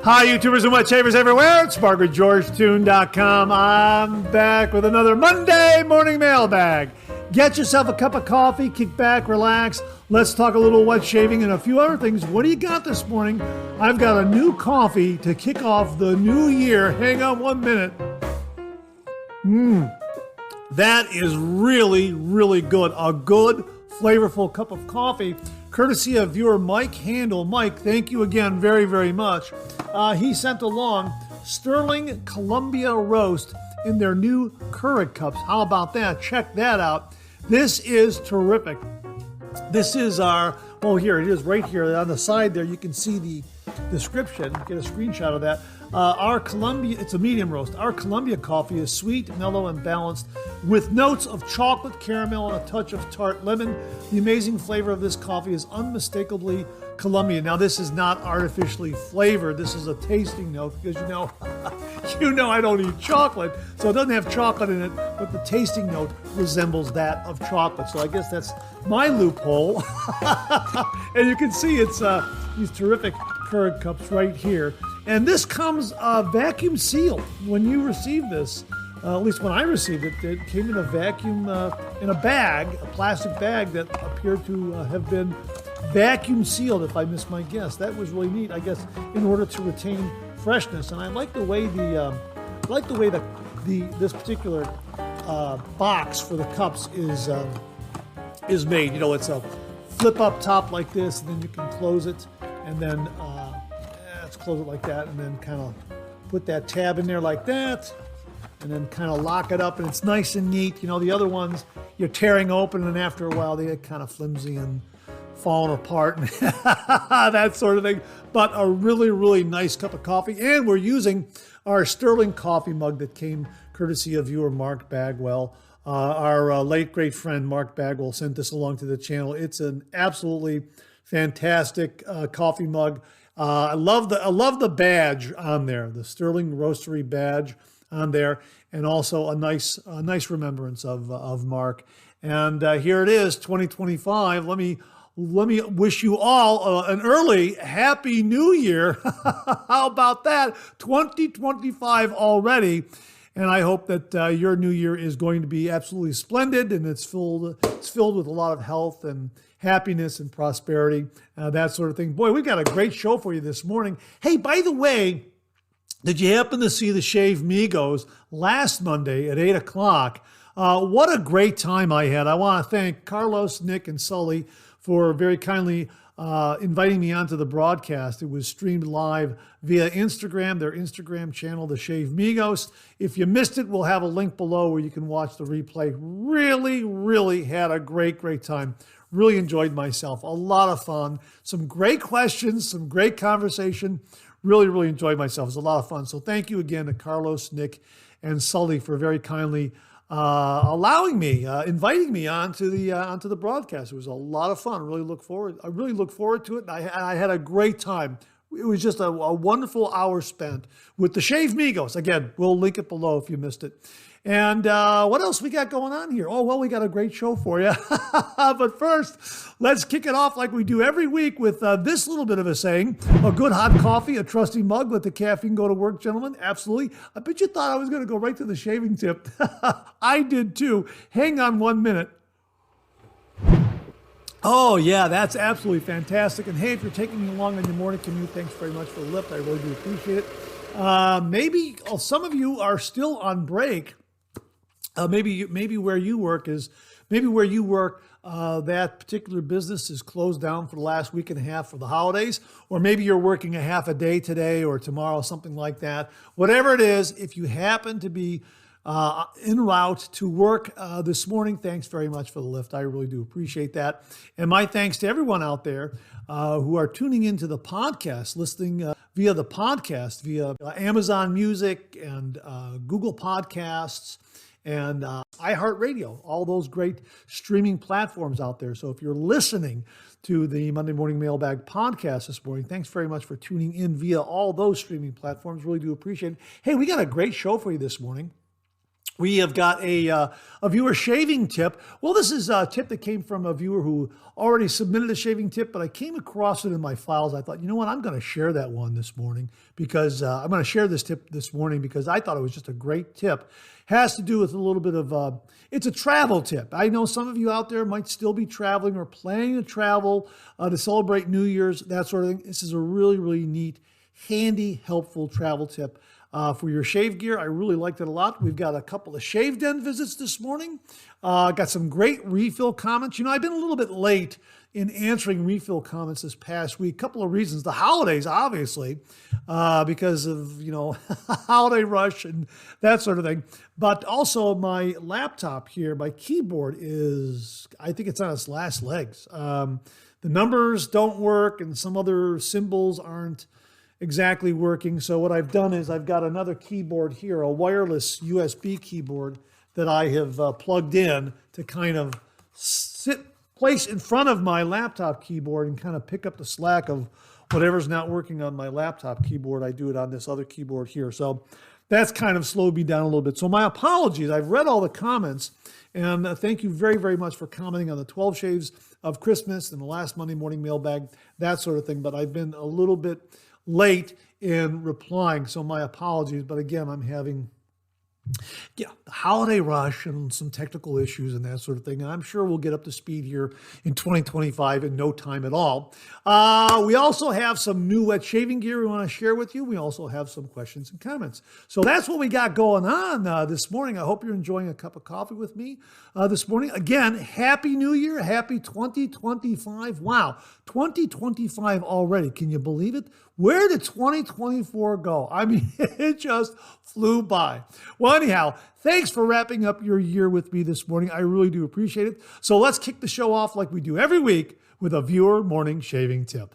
Hi, YouTubers and wet shavers everywhere. It's MargaretGeorgeTune.com. I'm back with another Monday morning mailbag. Get yourself a cup of coffee, kick back, relax. Let's talk a little wet shaving and a few other things. What do you got this morning? I've got a new coffee to kick off the new year. Hang on 1 minute. That is really, really good. A good, flavorful cup of coffee, courtesy of viewer Mike Handel. Mike, thank you again very, very much. He sent along Stirling Columbia Roast in their new Keurig cups. How about that? Check that out. This is terrific. This is our, well, here it is right here on the side there. You can see the description. Get a screenshot of that. Our Columbia, it's a medium roast. Our Columbia coffee is sweet, mellow, and balanced with notes of chocolate, caramel, and a touch of tart lemon. The amazing flavor of this coffee is unmistakably Colombian. Now, this is not artificially flavored. This is a tasting note because you know I don't eat chocolate, so it doesn't have chocolate in it, but the tasting note resembles that of chocolate. So I guess that's my loophole. And you can see it's these terrific Keurig cups right here. And this comes vacuum sealed. When you receive this, at least when I received it, it came in a vacuum, in a bag, a plastic bag that appeared to have been vacuum sealed, if I missed my guess. That was really neat, I guess, in order to retain freshness. And I like the way this particular box for the cups is made. You know, it's a flip up top like this, and then you can close it, and then let's close it like that, and then kind of put that tab in there like that, and then kind of lock it up, and it's nice and neat. You know, the other ones you're tearing open, and after a while they get kind of flimsy and falling apart and that sort of thing. But a really, really nice cup of coffee. And we're using our Stirling coffee mug that came courtesy of viewer Mark Bagwell. Our late great friend Mark Bagwell sent this along to the channel. It's an absolutely fantastic coffee mug. I love the badge on there, the Stirling Roastery badge on there, and also a nice remembrance of Mark. And here it is, 2025. Let me wish you all an early Happy New Year. How about that? 2025 already. And I hope that your new year is going to be absolutely splendid, and it's filled with a lot of health and happiness and prosperity, that sort of thing. Boy, we've got a great show for you this morning. Hey, by the way, did you happen to see the Shave Migos last Monday at 8 o'clock? What a great time I had. I want to thank Carlos, Nick, and Sully for very kindly inviting me onto the broadcast. It was streamed live via Instagram, their Instagram channel, The Shave Migos. If you missed it, we'll have a link below where you can watch the replay. Really, really had a great, great time. Really enjoyed myself. A lot of fun. Some great questions, some great conversation. Really, really enjoyed myself. It was a lot of fun. So thank you again to Carlos, Nick, and Sully for very kindly allowing me, inviting me onto the broadcast. It was a lot of fun. I really look forward to it. And I had a great time. It was just a wonderful hour spent with the Shave Migos. Again, we'll link it below if you missed it. And what else we got going on here? Oh, well, we got a great show for you. But first, let's kick it off like we do every week with this little bit of a saying. A good hot coffee, a trusty mug, let the caffeine go to work, gentlemen. Absolutely. I bet you thought I was going to go right to the shaving tip. I did too. Hang on 1 minute. Oh, yeah, that's absolutely fantastic. And hey, if you're taking me along on your morning commute, thanks very much for the lift. I really do appreciate it. Maybe some of you are still on break. Maybe where you work, that particular business is closed down for the last week and a half for the holidays, or maybe you're working a half a day today or tomorrow, something like that. Whatever it is, if you happen to be en route to work this morning, thanks very much for the lift. I really do appreciate that. And my thanks to everyone out there who are tuning into the podcast, listening via the podcast, via Amazon Music and Google Podcasts, and iHeartRadio, all those great streaming platforms out there. So if you're listening to the Monday Morning Mailbag podcast this morning, thanks very much for tuning in via all those streaming platforms. Really do appreciate it. Hey, we got a great show for you this morning. We have got a viewer shaving tip. Well, this is a tip that came from a viewer who already submitted a shaving tip, but I came across it in my files. I thought, you know what, I'm going to share that one this morning because I'm going to share this tip this morning because I thought it was just a great tip. Has to do with a little bit of, it's a travel tip. I know some of you out there might still be traveling or planning to travel to celebrate New Year's, that sort of thing. This is a really, really neat, handy, helpful travel tip. For your shave gear. I really liked it a lot. We've got a couple of shave den visits this morning. Got some great refill comments. You know, I've been a little bit late in answering refill comments this past week. Couple of reasons. The holidays, obviously, because of, you know, holiday rush and that sort of thing. But also my laptop here, my keyboard is, I think it's on its last legs. The numbers don't work and some other symbols aren't exactly working. So what I've done is I've got another keyboard here, a wireless USB keyboard that I have plugged in to kind of place in front of my laptop keyboard and kind of pick up the slack of whatever's not working on my laptop keyboard. I do it on this other keyboard here. So that's kind of slowed me down a little bit. So my apologies. I've read all the comments and thank you very, very much for commenting on the 12 shaves of Christmas and the last Monday morning mailbag, that sort of thing. But I've been a little bit late in replying, so my apologies. But again, I'm having the holiday rush and some technical issues and that sort of thing. And I'm sure we'll get up to speed here in 2025 in no time at all. We also have some new wet shaving gear we want to share with you. We also have some questions and comments. So that's what we got going on this morning. I hope you're enjoying a cup of coffee with me this morning. Again, Happy New Year. Happy 2025. Wow, 2025 already. Can you believe it? Where did 2024 go? I mean, it just flew by. Well, anyhow, thanks for wrapping up your year with me this morning. I really do appreciate it. So let's kick the show off like we do every week with a viewer morning shaving tip.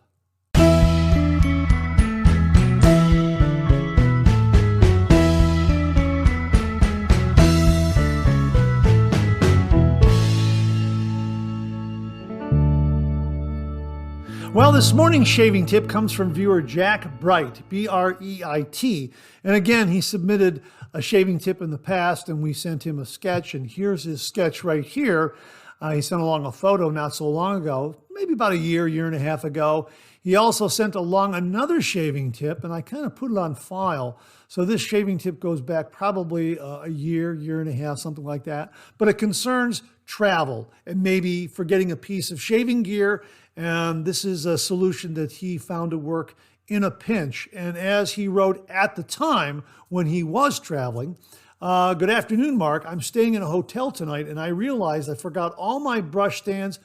Well, this morning's shaving tip comes from viewer Jack Bright, B-R-E-I-T. And again, he submitted a shaving tip in the past and we sent him a sketch. And here's his sketch right here. He sent along a photo not so long ago, maybe about a year and a half ago. He also sent along another shaving tip and I kind of put it on file. So this shaving tip goes back probably a year and a half, something like that. But it concerns travel and maybe forgetting a piece of shaving gear. And this is a solution that he found to work in a pinch. And as he wrote at the time when he was traveling, good afternoon, Mark. I'm staying in a hotel tonight and I realized I forgot all my brush stands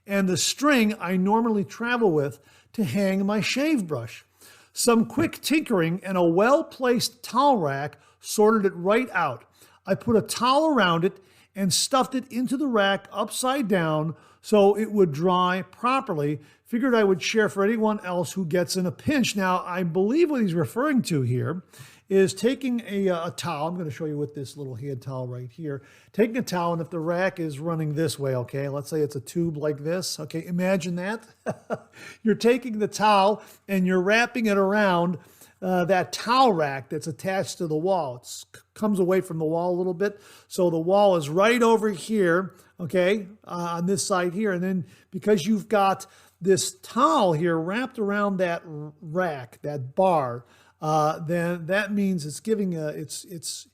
and the string I normally travel with to hang my shave brush. Some quick tinkering and a well-placed towel rack sorted it right out. I put a towel around it and stuffed it into the rack upside down so it would dry properly. Figured I would share for anyone else who gets in a pinch. Now, I believe what he's referring to here is taking a towel. I'm going to show you with this little hand towel right here. Taking a towel, and if the rack is running this way, okay, let's say it's a tube like this. Okay, imagine that. You're taking the towel and you're wrapping it around that towel rack that's attached to the wall. It comes away from the wall a little bit. So the wall is right over here, okay, on this side here. And then because you've got this towel here wrapped around that rack, that bar, then that means it's giving it's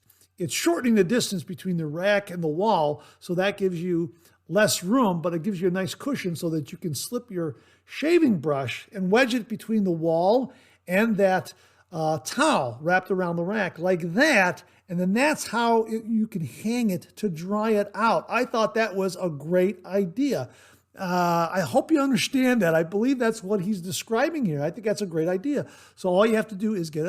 shortening the distance between the rack and the wall. So that gives you less room, but it gives you a nice cushion so that you can slip your shaving brush and wedge it between the wall and that towel wrapped around the rack like that. And then that's how you can hang it to dry it out. I thought that was a great idea. I hope you understand that. I believe that's what he's describing here. I think that's a great idea. So all you have to do is get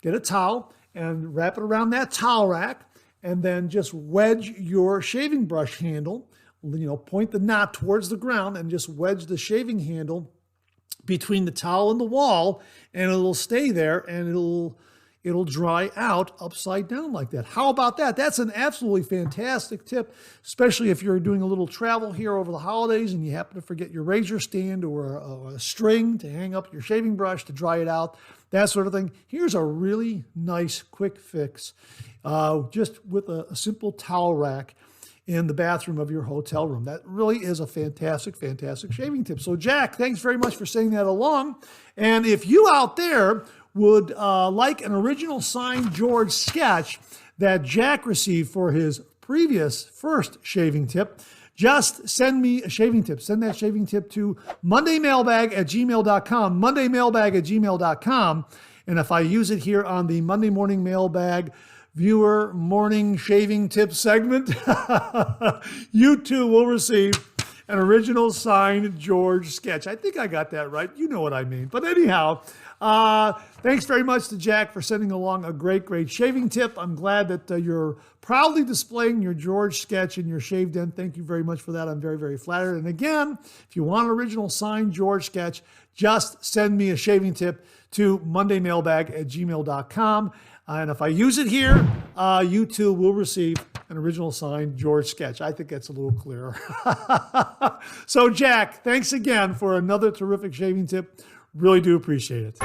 a towel and wrap it around that towel rack and then just wedge your shaving brush handle, point the knot towards the ground and just wedge the shaving handle between the towel and the wall, and it'll stay there and it'll dry out upside down like that. How about that? That's an absolutely fantastic tip, especially if you're doing a little travel here over the holidays and you happen to forget your razor stand or a string to hang up your shaving brush to dry it out, that sort of thing. Here's a really nice quick fix. just with a simple towel rack in the bathroom of your hotel room. That really is a fantastic, fantastic shaving tip. So Jack, thanks very much for sending that along. And if you out there would like an original signed George sketch that Jack received for his first shaving tip, just send me a shaving tip. Send that shaving tip to mondaymailbag@gmail.com, mondaymailbag@gmail.com. And if I use it here on the Monday Morning Mailbag Viewer Morning Shaving Tip segment, you too will receive an original signed George sketch. I think I got that right. You know what I mean. But anyhow, thanks very much to Jack for sending along a great, great shaving tip. I'm glad that you're proudly displaying your George sketch in your shave den. Thank you very much for that. I'm very, very flattered. And again, if you want an original signed George sketch, just send me a shaving tip to mondaymailbag@gmail.com. And if I use it here, you too will receive an original signed George sketch. I think that's a little clearer. So Jack, thanks again for another terrific shaving tip. Really do appreciate it.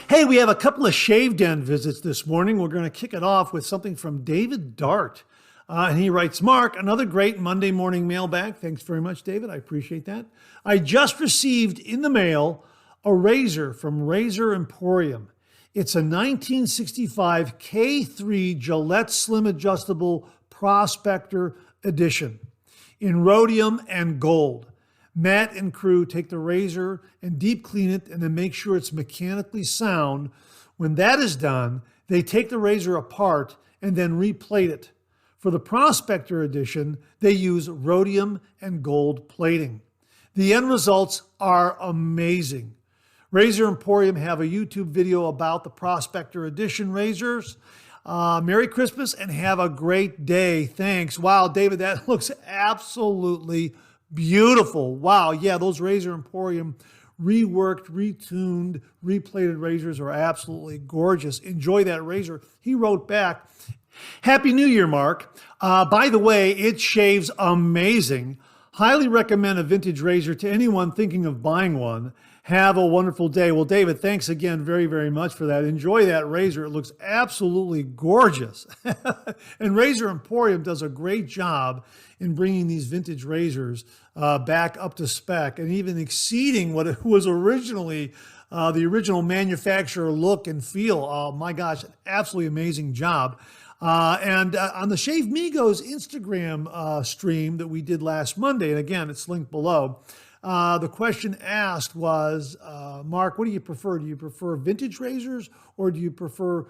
Hey, we have a couple of shave den visits this morning. We're going to kick it off with something from David Dart. And he writes, Mark, another great Monday morning mailbag. Thanks very much, David. I appreciate that. I just received in the mail a razor from Razor Emporium. It's a 1965 K3 Gillette Slim Adjustable Prospector Edition in rhodium and gold. Matt and crew take the razor and deep clean it and then make sure it's mechanically sound. When that is done, they take the razor apart and then replate it. For the Prospector Edition, they use rhodium and gold plating. The end results are amazing. Razor Emporium have a YouTube video about the Prospector Edition razors. Merry Christmas and have a great day. Thanks. Wow, David, that looks absolutely beautiful. Wow, yeah, those Razor Emporium reworked, retuned, replated razors are absolutely gorgeous. Enjoy that razor. He wrote back, Happy New Year, Mark. By the way, it shaves amazing. Highly recommend a vintage razor to anyone thinking of buying one. Have a wonderful day. Well, David, thanks again very, very much for that. Enjoy that razor. It looks absolutely gorgeous. And Razor Emporium does a great job in bringing these vintage razors back up to spec and even exceeding what it was originally the original manufacturer look and feel. Oh my gosh, absolutely amazing job. And on the Shave Migos Instagram stream that we did last Monday, and again, it's linked below, the question asked was, Mark, what do you prefer? Do you prefer vintage razors or do you prefer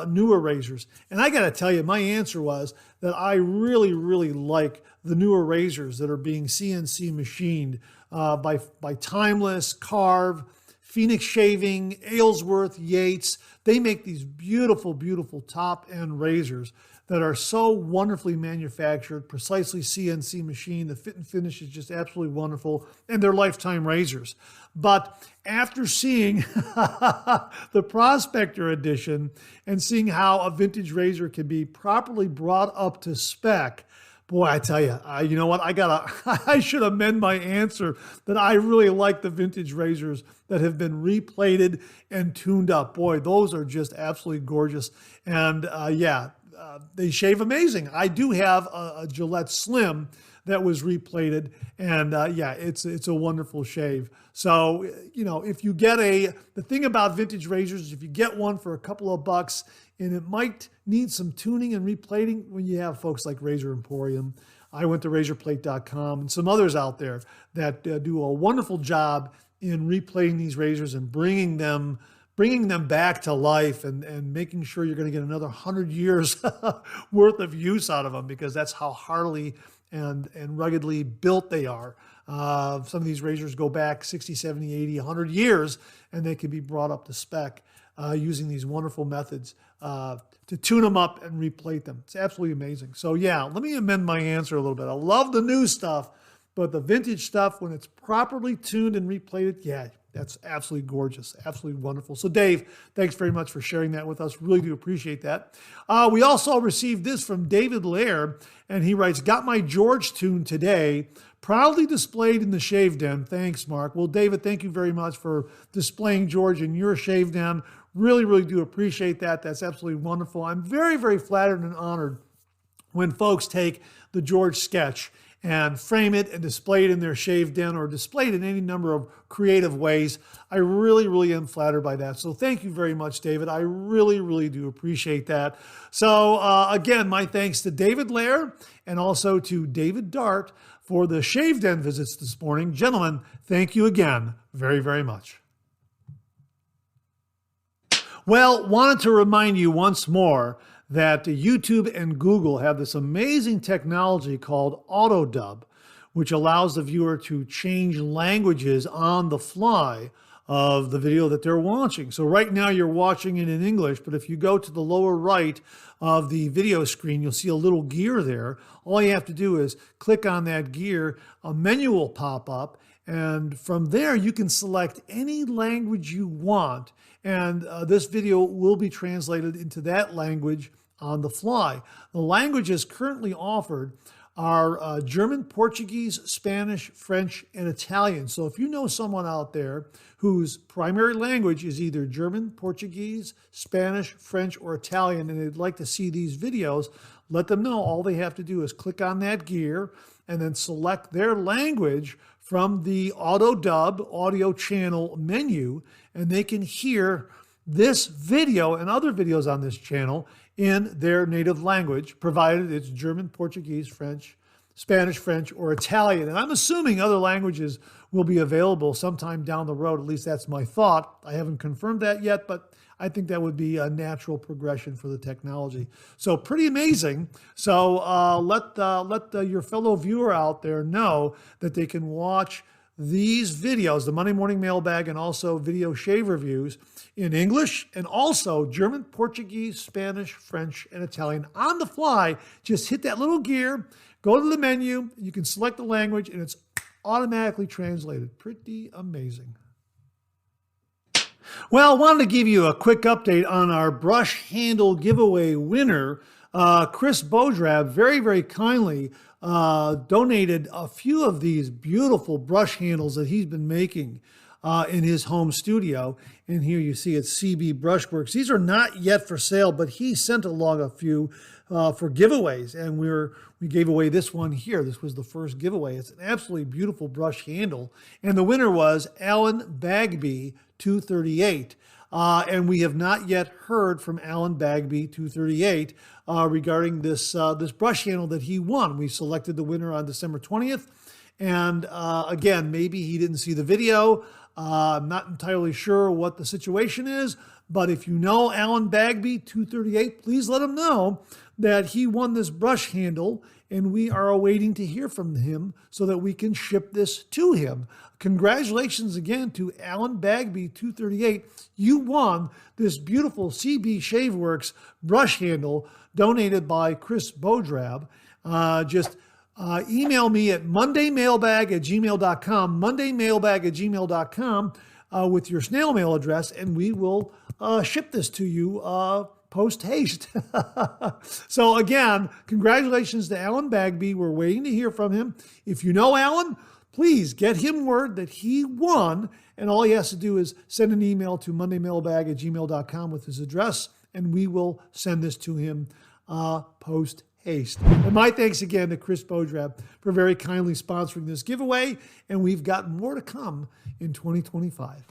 newer razors? And I got to tell you, my answer was that I really, really like the newer razors that are being CNC machined by Timeless, Carve, Phoenix Shaving, Aylesworth, Yates. They make these beautiful, beautiful top-end razors that are so wonderfully manufactured, precisely CNC machined. The fit and finish is just absolutely wonderful, and they're lifetime razors. But after seeing the Prospector Edition and seeing how a vintage razor can be properly brought up to spec, boy, I tell you, you know what? I should amend my answer that I really like the vintage razors that have been replated and tuned up. Boy, those are just absolutely gorgeous. And they shave amazing. I do have a Gillette Slim that was replated, and it's a wonderful shave. So, you know, if you get the thing about vintage razors is if you get one for a couple of bucks and it might need some tuning and replating, when you have folks like Razor Emporium, I went to razorplate.com and some others out there that do a wonderful job in replating these razors and bringing them back to life and making sure you're going to get another 100 years worth of use out of them, because that's how heartily and ruggedly built they are. Some of these razors go back 60, 70, 80, 100 years, and they can be brought up to spec using these wonderful methods to tune them up and replate them. It's absolutely amazing. So yeah, let me amend my answer a little bit. I love the new stuff, but the vintage stuff, when it's properly tuned and replated, yeah, that's absolutely gorgeous, absolutely wonderful. So Dave, thanks very much for sharing that with us. Really do appreciate that. We also received this from David Lear, and he writes, got my George tune today. proudly displayed in the shave den. Thanks, Mark. Well, David, thank you very much for displaying George in your shave den. Really, really do appreciate that. That's absolutely wonderful. I'm very, very flattered and honored when folks take the George sketch and frame it and display it in their shave den or display it in any number of creative ways. I really, really am flattered by that. So thank you very much, David. I really, really do appreciate that. So again, my thanks to David Lear and also to David Dart for the shave den visits this morning. Gentlemen, thank you again very, very much. Well, wanted to remind you once more that YouTube and Google have this amazing technology called AutoDub, which allows the viewer to change languages on the fly of the video that they're watching. So right now you're watching it in English, but if you go to the lower right of the video screen, you'll see a little gear there. All you have to do is click on that gear, a menu will pop up, and from there you can select any language you want, and this video will be translated into that language on the fly. The languages currently offered are German, Portuguese, Spanish, French, and Italian. So if you know someone out there whose primary language is either German, Portuguese, Spanish, French, or Italian, and they'd like to see these videos, let them know. All they have to do is click on that gear and then select their language from the AutoDub audio channel menu, and they can hear this video and other videos on this channel in their native language, provided it's German, Portuguese, French, Spanish, French, or Italian. And I'm assuming other languages will be available sometime down the road. At least that's my thought. I haven't confirmed that yet, but I think that would be a natural progression for the technology. So pretty amazing. So let your fellow viewer out there know that they can watch these videos, the Monday Morning Mailbag, and also video shave reviews in English and also German, Portuguese, Spanish, French, and Italian on the fly. Just hit that little gear, go to the menu, you can select the language, and it's automatically translated. Pretty amazing. Well, I wanted to give you a quick update on our brush handle giveaway winner. Chris Bodrab very, very kindly donated a few of these beautiful brush handles that he's been making in his home studio. And here you see it's CB Brushworks. These are not yet for sale, but he sent along a few for giveaways, and we gave away this one here. This was the first giveaway. It's an absolutely beautiful brush handle, and the winner was Alan Bagby 238. And we have not yet heard from Alan Bagby 238 regarding this brush handle that he won. We selected the winner on December 20th, and again, maybe he didn't see the video. I'm not entirely sure what the situation is, but if you know Alan Bagby 238, please let him know that he won this brush handle, and we are awaiting to hear from him so that we can ship this to him. Congratulations again to Alan Bagby 238. You won this beautiful CB Shaveworks brush handle donated by Chris Bodrab. Email me at mondaymailbag@gmail.com, mondaymailbag@gmail.com with your snail mail address, and we will ship this to you post haste. So again, congratulations to Alan Bagby. We're waiting to hear from him. If you know Alan, please get him word that he won, and all he has to do is send an email to mondaymailbag@gmail.com with his address, and we will send this to him post haste. And my thanks again to Chris Bodrab for very kindly sponsoring this giveaway, and we've got more to come in 2025.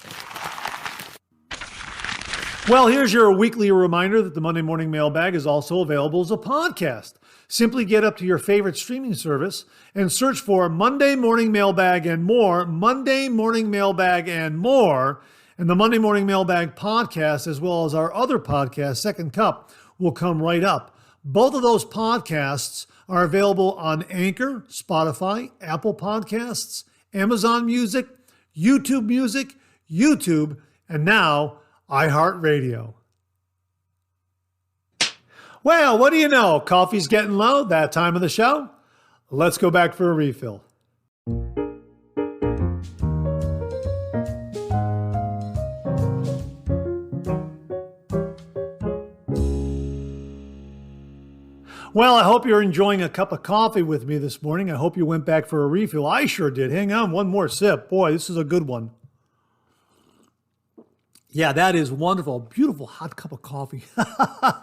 Well, here's your weekly reminder that the Monday Morning Mailbag is also available as a podcast. Simply get up to your favorite streaming service and search for Monday Morning Mailbag and more, Monday Morning Mailbag and more, and the Monday Morning Mailbag podcast, as well as our other podcast, Second Cup, will come right up. Both of those podcasts are available on Anchor, Spotify, Apple Podcasts, Amazon Music, YouTube, and now iHeartRadio. Well, what do you know? Coffee's getting low, that time of the show. Let's go back for a refill. Well, I hope you're enjoying a cup of coffee with me this morning. I hope you went back for a refill. I sure did. Hang on, one more sip. Boy, this is a good one. Yeah, that is wonderful. Beautiful hot cup of coffee.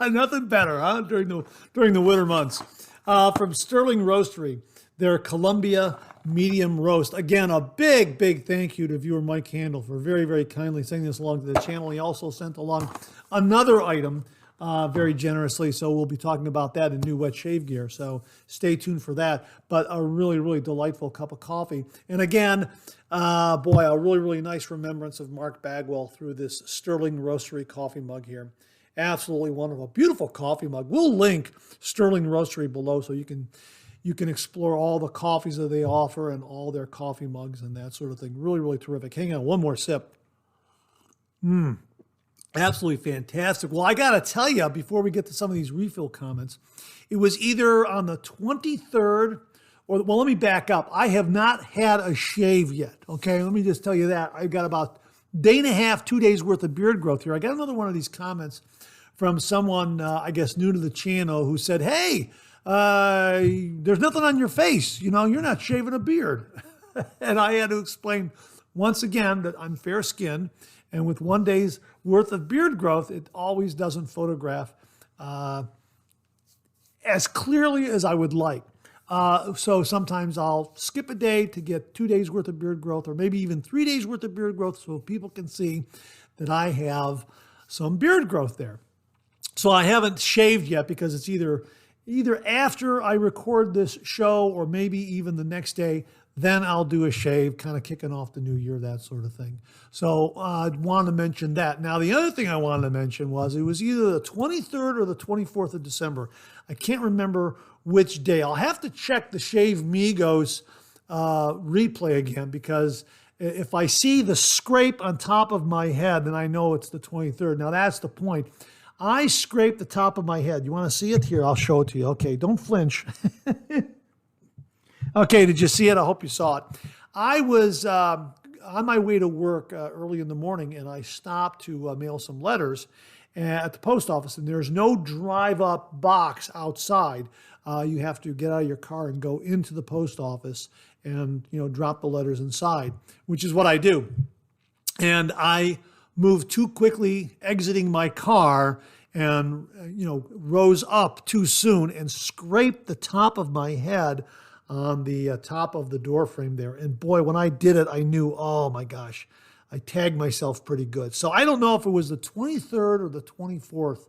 Nothing better, huh? During the winter months. From Stirling Roastery, their Columbia medium roast. Again, a big thank you to viewer Mike Handel for very, very kindly sending this along to the channel. He also sent along another item very generously, so we'll be talking about that in new wet shave gear. So stay tuned for that. But a really, really delightful cup of coffee. And again, boy, a really, really nice remembrance of Mark Bagwell through this Stirling Roastery coffee mug here. Absolutely wonderful. Beautiful coffee mug. We'll link Stirling Roastery below so you can explore all the coffees that they offer and all their coffee mugs and that sort of thing. Really, really terrific. Hang on, one more sip. Absolutely fantastic. Well, I got to tell you, before we get to some of these refill comments, it was either on the 23rd or, well, let me back up. I have not had a shave yet, okay? Let me just tell you that. I've got about a day and a half, 2 days worth of beard growth here. I got another one of these comments from someone, I guess, new to the channel who said, hey, there's nothing on your face. You know, you're not shaving a beard. And I had to explain once again that I'm fair-skinned, and with 1 day's worth of beard growth, it always doesn't photograph as clearly as I would like. So sometimes I'll skip a day to get 2 days worth of beard growth, or maybe even 3 days worth of beard growth, so people can see that I have some beard growth there. So I haven't shaved yet because it's either after I record this show or maybe even the next day. Then I'll do a shave, kind of kicking off the new year, that sort of thing. So I wanted to mention that. Now, the other thing I wanted to mention was it was either the 23rd or the 24th of December. I can't remember which day. I'll have to check the Shave Migos replay again, because if I see the scrape on top of my head, then I know it's the 23rd. Now, that's the point. I scraped the top of my head. You want to see it? Here, I'll show it to you. Okay, don't flinch. Okay, did you see it? I hope you saw it. I was on my way to work early in the morning, and I stopped to mail some letters at the post office, and there's no drive-up box outside. You have to get out of your car and go into the post office and, you know, drop the letters inside, which is what I do. And I moved too quickly exiting my car and, you know, rose up too soon and scraped the top of my head on the top of the door frame there. And boy, when I did it, I knew, oh my gosh, I tagged myself pretty good. So I don't know if it was the 23rd or the 24th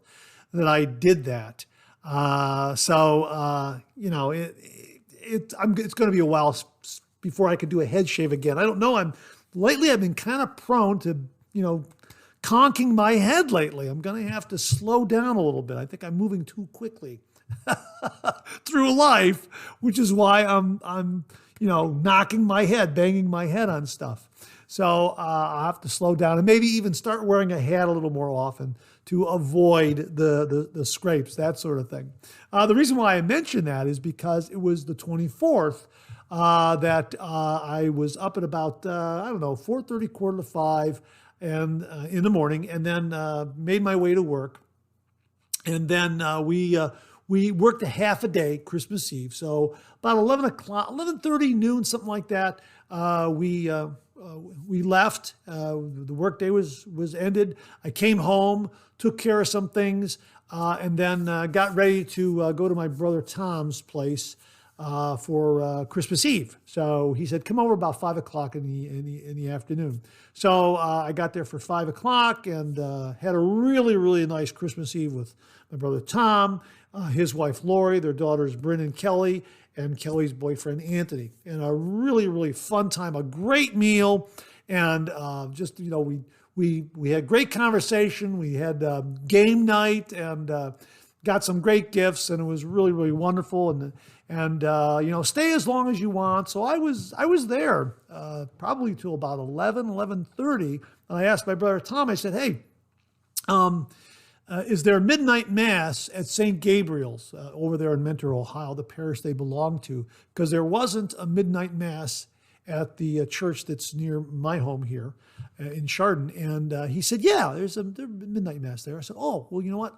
that I did that. You know, it's going to be a while before I could do a head shave again. I don't know. Lately I've been kind of prone to, you know, conking my head lately. I'm going to have to slow down a little bit. I think I'm moving too quickly through life, which is why I'm you know, knocking my head, banging my head on stuff. So I'll have to slow down and maybe even start wearing a hat a little more often to avoid the scrapes, that sort of thing. The reason why I mentioned that is because it was the 24th that I was up at about, I don't know, 4:30, 4:45 and in the morning, and then made my way to work. And then we worked a half a day, Christmas Eve. So about 11 o'clock, 11:30, noon, something like that, we left. The workday was ended. I came home, took care of some things, and then got ready to go to my brother Tom's place for Christmas Eve. So he said, come over about 5 o'clock in the afternoon. So I got there for 5 o'clock and had a really, really nice Christmas Eve with my brother Tom, his wife Lori, their daughters Bryn and Kelly, and Kelly's boyfriend Anthony. And a really, really fun time, a great meal, and just, you know, we had great conversation. We had game night and got some great gifts, and it was really, really wonderful. And you know, stay as long as you want. So I was there probably till about 11:30. And I asked my brother Tom, I said, hey, is there a midnight mass at St. Gabriel's over there in Mentor, Ohio, the parish they belong to? Because there wasn't a midnight mass at the church that's near my home here in Chardon. And he said, yeah, there's a midnight mass there. I said, oh, well, you know what?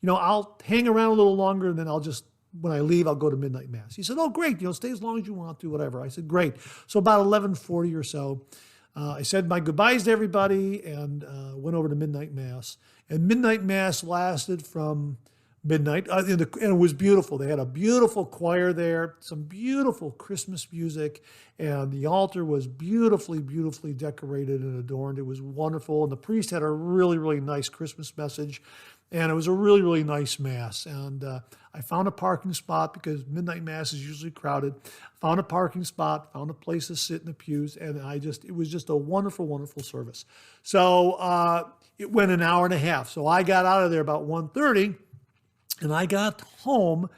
You know, I'll hang around a little longer and then I'll just when I leave, I'll go to midnight mass. He said, oh, great, stay as long as you want to, whatever. I said, great. So about 11:40 or so, I said my goodbyes to everybody and went over to midnight mass. And midnight mass lasted from midnight, and it was beautiful. They had a beautiful choir there, some beautiful Christmas music, and the altar was beautifully, beautifully decorated and adorned. It was wonderful, and the priest had a really, really nice Christmas message, and it was a really, really nice mass. And I found a parking spot because midnight mass is usually crowded. Found a parking spot, found a place to sit in the pews, and it was just a wonderful, wonderful service. So it went an hour and a half. So I got out of there about 1:30. And I got home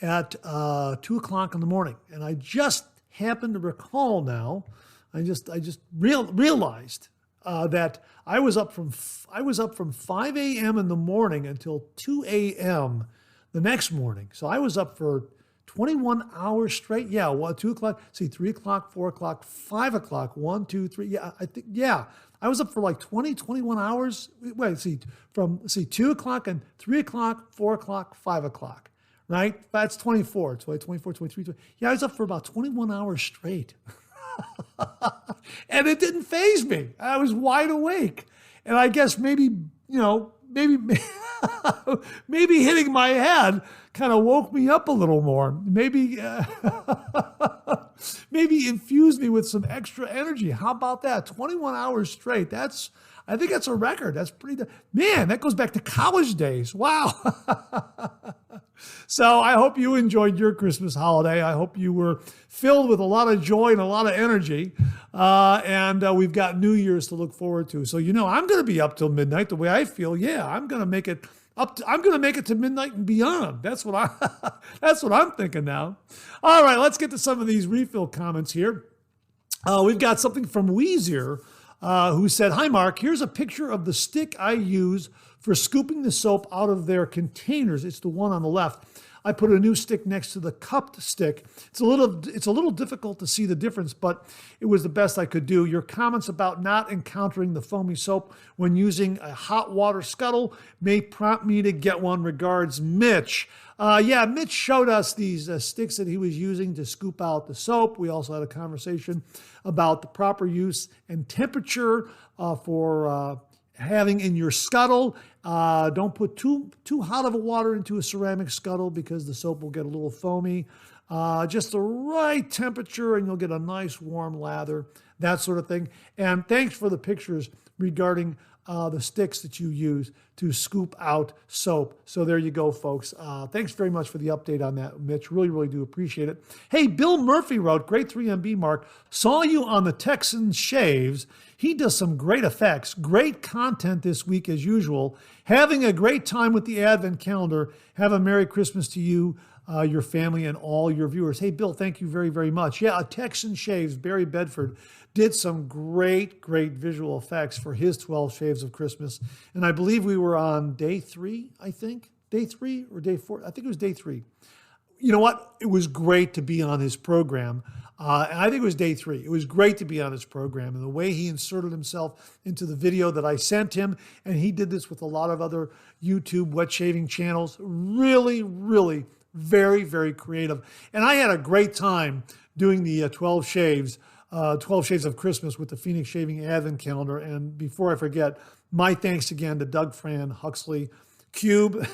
at 2 o'clock in the morning. And I just happened to recall now, I just realized that I was up from 5 a.m. in the morning until 2 a.m. the next morning. So I was up for 21 hours straight. Yeah, 2 o'clock, 3 o'clock, 4 o'clock, 5 o'clock, 1, 2, 3. Yeah, I was up for like 21 hours. Wait, from 2 o'clock and 3 o'clock, 4 o'clock, 5 o'clock, right? That's 24. It's like 24, 23, 20. Yeah, I was up for about 21 hours straight. And it didn't faze me. I was wide awake. And I guess maybe maybe hitting my head kind of woke me up a little more. Maybe infused me with some extra energy. How about that? 21 hours straight. I think that's a record. That's man, that goes back to college days. Wow. So I hope you enjoyed your Christmas holiday. I hope you were filled with a lot of joy and a lot of energy. And we've got New Year's to look forward to. So, I'm going to be up till midnight the way I feel. Yeah, I'm going to make it to midnight and beyond. That's what I'm thinking now. All right, let's get to some of these refill comments here. We've got something from Weezer, who said, hi, Mark, here's a picture of the stick I use for scooping the soap out of their containers. It's the one on the left. I put a new stick next to the cupped stick. It's a little difficult to see the difference, but it was the best I could do. Your comments about not encountering the foamy soap when using a hot water scuttle may prompt me to get one. Regards, Mitch. Mitch showed us these sticks that he was using to scoop out the soap. We also had a conversation about the proper use and temperature for having in your scuttle. Don't put too hot of a water into a ceramic scuttle because the soap will get a little foamy. Just the right temperature and you'll get a nice warm lather, that sort of thing. And thanks for the pictures regarding the sticks that you use to scoop out soap. So there you go, folks. Thanks very much for the update on that, Mitch. Really, really do appreciate it. Hey, Bill Murphy wrote, great 3MB, Mark. Saw you on the Texan Shaves. He does some great effects. Great content this week as usual. Having a great time with the Advent calendar. Have a Merry Christmas to you, your family, and all your viewers. Hey, Bill, thank you very, very much. Yeah, Texan Shaves, Barry Bedford, did some great, great visual effects for his 12 Shaves of Christmas. And I believe we were on day 3, I think. Day 3 or day 4? I think it was day 3. You know what? It was great to be on his program. And I think it was day 3. It was great to be on his program. And the way he inserted himself into the video that I sent him, and he did this with a lot of other YouTube wet shaving channels, really, really very, very creative. And I had a great time doing the 12 Shades of Christmas with the Phoenix Shaving Advent Calendar. And before I forget, my thanks again to Doug Fran, Huxley, Cube,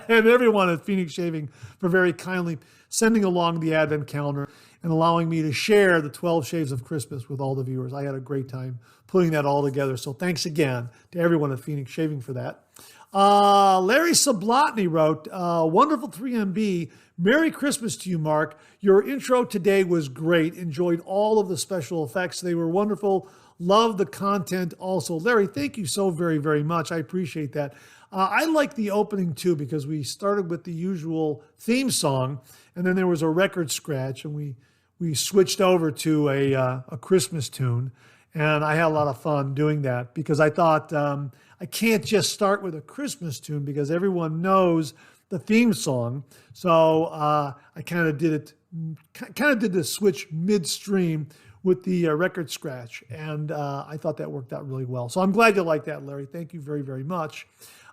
and everyone at Phoenix Shaving for very kindly sending along the Advent Calendar and allowing me to share the 12 Shades of Christmas with all the viewers. I had a great time putting that all together. So thanks again to everyone at Phoenix Shaving for that. Larry Sablotny wrote, wonderful 3MB. Merry Christmas to you, Mark. Your intro today was great. Enjoyed all of the special effects. They were wonderful. Love the content also. Larry, thank you so very, very much. I appreciate that. I like the opening too because we started with the usual theme song and then there was a record scratch and we switched over to a Christmas tune. And I had a lot of fun doing that because I thought I can't just start with a Christmas tune because everyone knows the theme song. So I kind of did the switch midstream with the record scratch. And I thought that worked out really well. So I'm glad you like that, Larry. Thank you very, very much.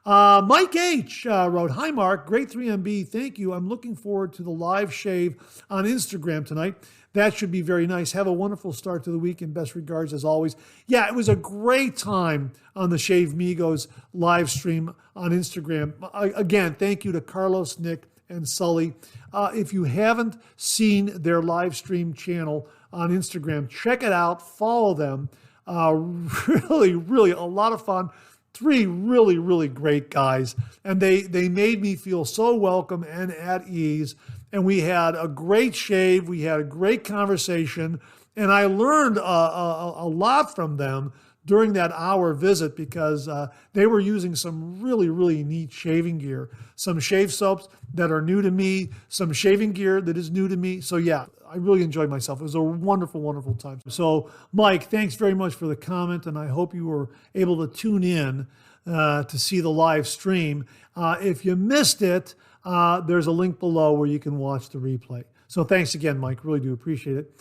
Mike H. Wrote, "Hi, Mark. Great 3MB. Thank you. I'm looking forward to the live shave on Instagram tonight. That should be very nice. Have a wonderful start to the week and best regards as always." Yeah, it was a great time on the Shave Migos live stream on Instagram. Again, thank you to Carlos, Nick, and Sully. If you haven't seen their live stream channel on Instagram, check it out. Follow them. Really a lot of fun. 3 really great guys. And they made me feel so welcome and at ease. And we had a great shave. We had a great conversation. And I learned a lot from them during that hour visit because they were using some really neat shaving gear. Some shave soaps that are new to me, some shaving gear that is new to me. So yeah, I really enjoyed myself. It was a wonderful time. So Mike, thanks very much for the comment, and I hope you were able to tune in to see the live stream. If you missed it, there's a link below where you can watch the replay. So thanks again, Mike. Really do appreciate it.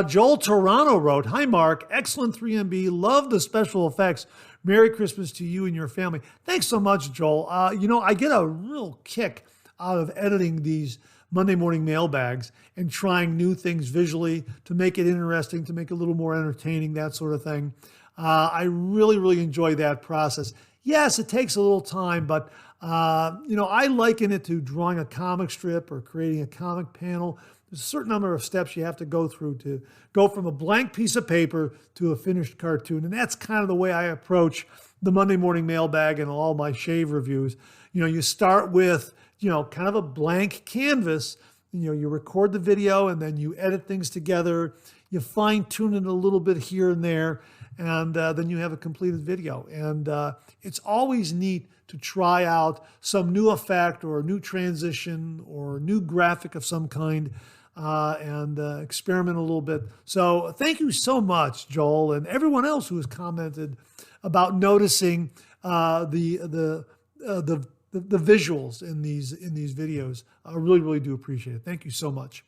Joel Toronto wrote, "Hi, Mark. Excellent 3MB. Love the special effects. Merry Christmas to you and your family." Thanks so much, Joel. I get a real kick out of editing these Monday morning mailbags and trying new things visually to make it interesting, to make it a little more entertaining, that sort of thing. I really enjoy that process. Yes, it takes a little time, but I liken it to drawing a comic strip or creating a comic panel. There's a certain number of steps you have to go through to go from a blank piece of paper to a finished cartoon. And that's kind of the way I approach the Monday morning mailbag and all my shave reviews. You start with, kind of a blank canvas. You record the video and then you edit things together. You fine tune it a little bit here and there. And then you have a completed video. And it's always neat to try out some new effect or a new transition or a new graphic of some kind and experiment a little bit. So thank you so much, Joel, and everyone else who has commented about noticing the visuals in these videos. I really do appreciate it. Thank you so much.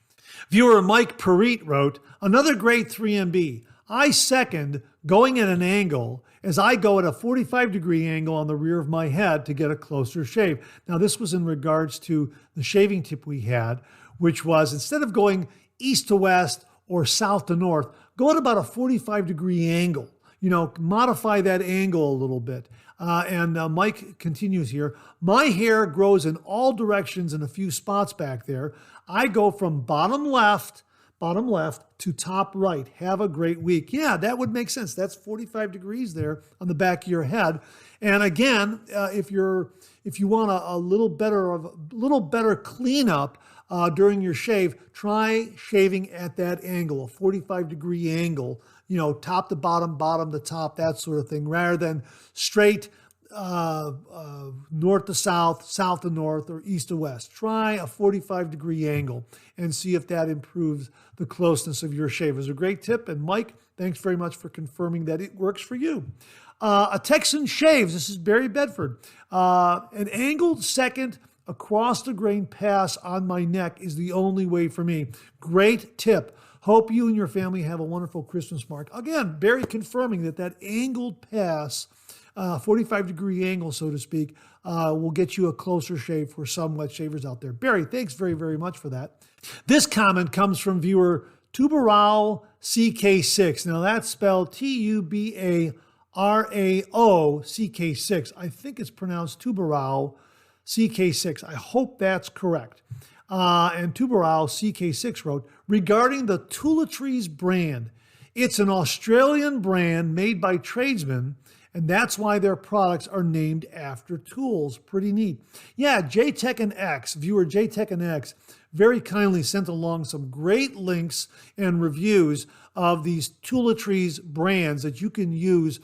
Viewer Mike Parit wrote, "Another great 3MB. I second going at an angle as I go at a 45-degree angle on the rear of my head to get a closer shave." Now, this was in regards to the shaving tip we had, which was instead of going east to west or south to north, go at about a 45-degree angle. Modify that angle a little bit. And Mike continues here, "My hair grows in all directions in a few spots back there. I go from bottom left to top right. Have a great week." Yeah, that would make sense. That's 45 degrees there on the back of your head. And again, if you want a little better cleanup during your shave, try shaving at that angle, a 45-degree angle. Top to bottom, bottom to top, that sort of thing, rather than straight north to south, south to north, or east to west. Try a 45-degree angle and see if that improves the closeness of your shave. It was a great tip, and Mike, thanks very much for confirming that it works for you. A Texan shaves, this is Barry Bedford. "An angled second across the grain pass on my neck is the only way for me. Great tip. Hope you and your family have a wonderful Christmas, Mark." Again, Barry confirming that angled pass, 45-degree angle, so to speak, will get you a closer shave for some wet shavers out there. Barry, thanks very much for that. This comment comes from viewer Tubarao CK6. Now that's spelled Tubarao CK6. I think it's pronounced Tubarao CK6. I hope that's correct. And Tubarao CK6 wrote, "Regarding the Toiletries brand, it's an Australian brand made by tradesmen, and that's why their products are named after tools." Pretty neat. Yeah, viewer JTechNX, very kindly sent along some great links and reviews of these Toiletries brands that you can use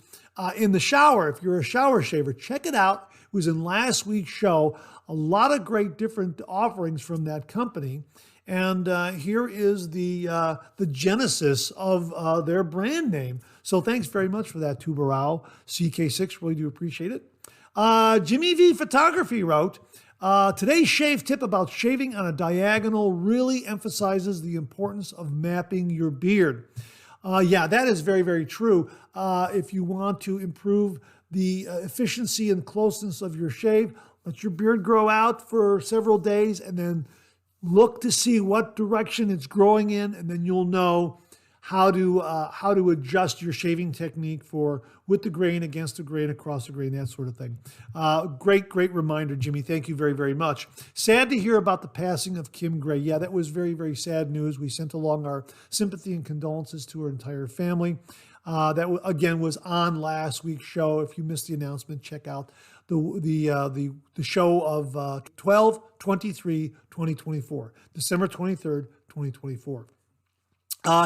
in the shower. If you're a shower shaver, check it out. It was in last week's show. A lot of great different offerings from that company. And here is the genesis of their brand name. So thanks very much for that, Tubarao CK6. Really do appreciate it. Jimmy V Photography wrote, "Today's shave tip about shaving on a diagonal really emphasizes the importance of mapping your beard." Yeah, that is very true. If you want to improve the efficiency and closeness of your shave. Let your beard grow out for several days and then look to see what direction it's growing in, and then you'll know how to adjust your shaving technique for with the grain, against the grain, across the grain, that sort of thing. Great reminder, Jimmy. Thank you very, very much. Sad to hear about the passing of Kim Gray. Yeah, that was very, very sad news. We sent along our sympathy and condolences to her entire family. That again was on last week's show. If you missed the announcement, check out the show of 12/23/2024, December 23rd, 2024.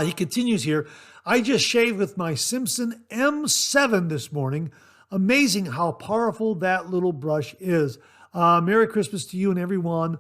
He continues here. I just shaved with my Simpson M7 this morning. Amazing how powerful that little brush is. Merry Christmas to you and everyone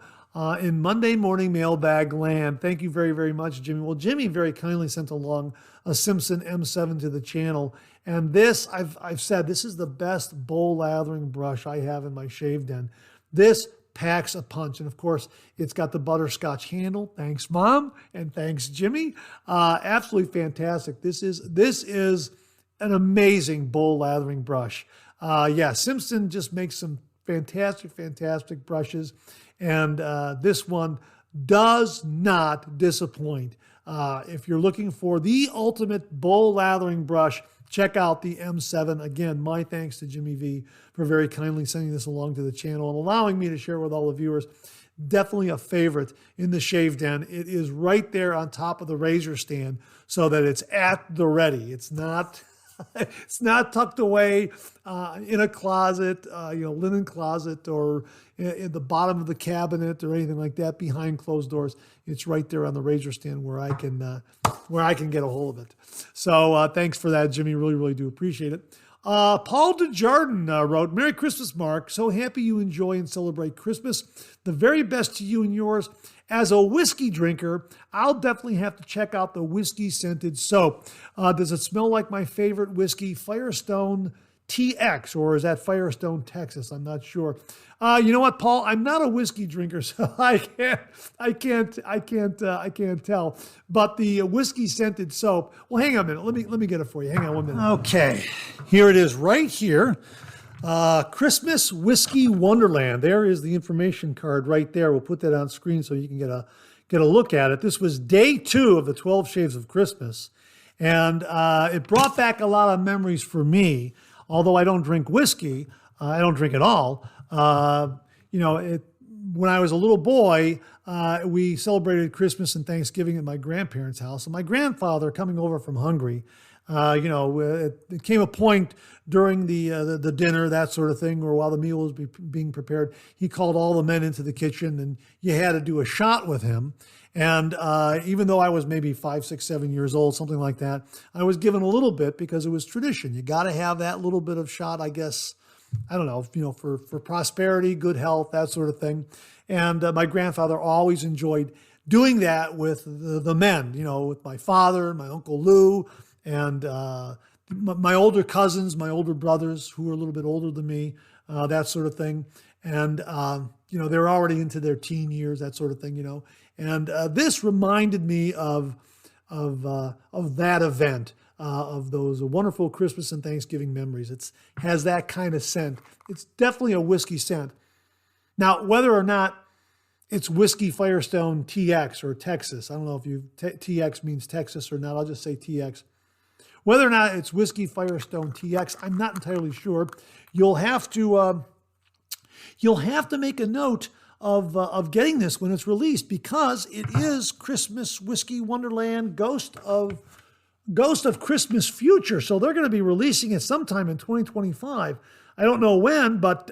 in Monday morning mailbag land. Thank you very, very much, Jimmy. Well, Jimmy very kindly sent along a Simpson M7 to the channel. And this, I've said, this is the best bowl lathering brush I have in my shave den. This packs a punch. And of course, it's got the butterscotch handle. Thanks, Mom. And thanks, Jimmy. Absolutely fantastic. This is an amazing bowl lathering brush. Yeah, Simpson just makes some fantastic brushes. And this one does not disappoint. If you're looking for the ultimate bowl lathering brush, check out the M7. Again, my thanks to Jimmy V for very kindly sending this along to the channel and allowing me to share with all the viewers. Definitely a favorite in the shave den. It is right there on top of the razor stand so that it's at the ready. It's not it's not tucked away in a closet, linen closet, or in the bottom of the cabinet or anything like that behind closed doors. It's right there on the razor stand where I can get a hold of it. So thanks for that, Jimmy. Really do appreciate it. Paul Desjardins wrote, Merry Christmas, Mark. So happy you enjoy and celebrate Christmas. The very best to you and yours. As a whiskey drinker, I'll definitely have to check out the whiskey scented soap. Does it smell like my favorite whiskey, Firestone TX, or is that Firestone Texas? I'm not sure. You know what, Paul? I'm not a whiskey drinker, so I can't tell. But the whiskey scented soap. Well, hang on a minute. Let me get it for you. Hang on 1 minute. Okay, here it is, right here. Christmas Whiskey Wonderland. There is the information card right there. We'll put that on screen so you can get a look at it. This was day 2 of the 12 Shades of Christmas, and it brought back a lot of memories for me. Although I don't drink whiskey, I don't drink at all. When I was a little boy, we celebrated Christmas and Thanksgiving at my grandparents' house. And my grandfather, coming over from Hungary, it came a point during the dinner, that sort of thing, or while the meal was being prepared, he called all the men into the kitchen, and you had to do a shot with him. And even though I was maybe 5, 6, 7 years old, something like that, I was given a little bit because it was tradition. You got to have that little bit of shot, I guess. I don't know, for prosperity, good health, that sort of thing. And my grandfather always enjoyed doing that with the men, with my father, my Uncle Lou, and my older cousins, my older brothers who were a little bit older than me, that sort of thing. And, they were already into their teen years, that sort of thing, And this reminded me of that event, of those wonderful Christmas and Thanksgiving memories. It has that kind of scent. It's definitely a whiskey scent. Now, whether or not it's Whiskey Firestone TX or Texas, I don't know if TX means Texas or not. I'll just say TX. Whether or not it's Whiskey Firestone TX, I'm not entirely sure. You'll have to make a note of getting this when it's released, because it is Christmas Whiskey Wonderland Ghost of Christmas Future. So they're going to be releasing it sometime in 2025. I don't know when, but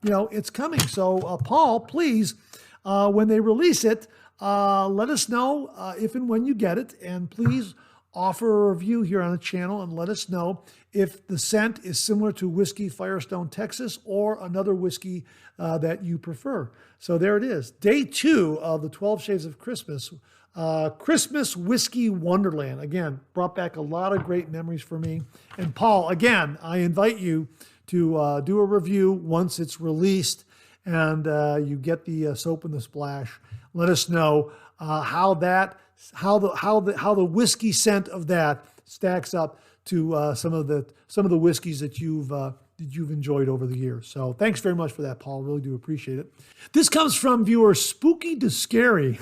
it's coming. So Paul, please, when they release it, let us know if and when you get it, and please offer a review here on the channel and let us know if the scent is similar to Whiskey Firestone Texas or another whiskey that you prefer. So there it is. Day 2 of the 12 Shades of Christmas. Christmas Whiskey Wonderland. Again, brought back a lot of great memories for me. And Paul, again, I invite you to do a review once it's released and you get the soap and the splash. Let us know how the whiskey scent of that stacks up to some of the whiskeys that that you've enjoyed over the years. So thanks very much for that, Paul. Really do appreciate it. This comes from viewer Spooky to Scary.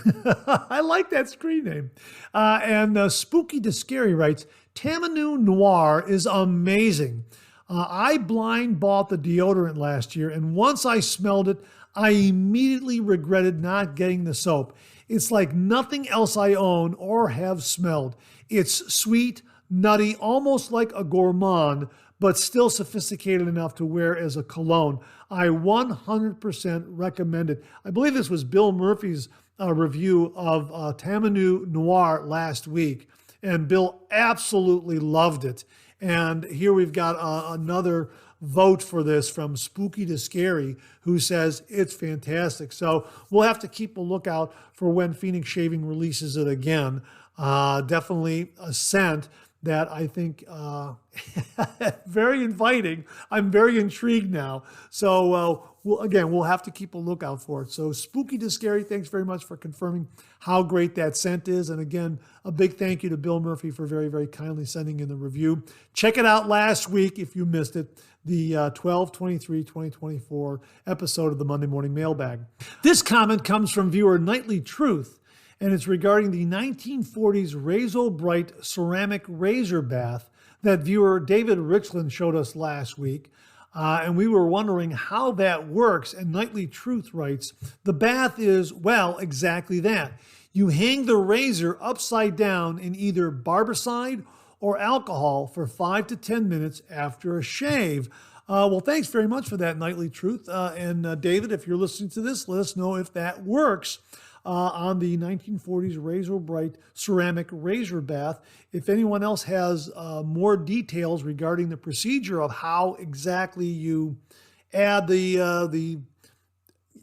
I like that screen name. And Spooky to Scary writes, Tamanu Noir is amazing. I blind bought the deodorant last year, and once I smelled it, I immediately regretted not getting the soap. It's like nothing else I own or have smelled. It's sweet, nutty, almost like a gourmand, but still sophisticated enough to wear as a cologne. I 100% recommend it. I believe this was Bill Murphy's review of Tamanu Noir last week, and Bill absolutely loved it. And here we've got another vote for this from Spooky to Scary, who says it's fantastic. So we'll have to keep a lookout for when Phoenix Shaving releases it again. Definitely a scent that I think very inviting. I'm very intrigued now. So we'll have to keep a lookout for it. So Spooky to Scary, thanks very much for confirming how great that scent is. And again, a big thank you to Bill Murphy for very, very kindly sending in the review. Check it out last week if you missed it, the 12/23/2024 episode of the Monday Morning Mailbag. This comment comes from viewer Nightly Truth, and it's regarding the 1940s Razor Bright ceramic razor bath that viewer David Richland showed us last week. And we were wondering how that works. And Nightly Truth writes, the bath is, well, exactly that. You hang the razor upside down in either Barbicide or alcohol for 5 to 10 minutes after a shave. Well, thanks very much for that, Nightly Truth. And David, if you're listening to this, let us know if that works. On the 1940s Razor Bright ceramic razor bath. If anyone else has more details regarding the procedure of how exactly you add the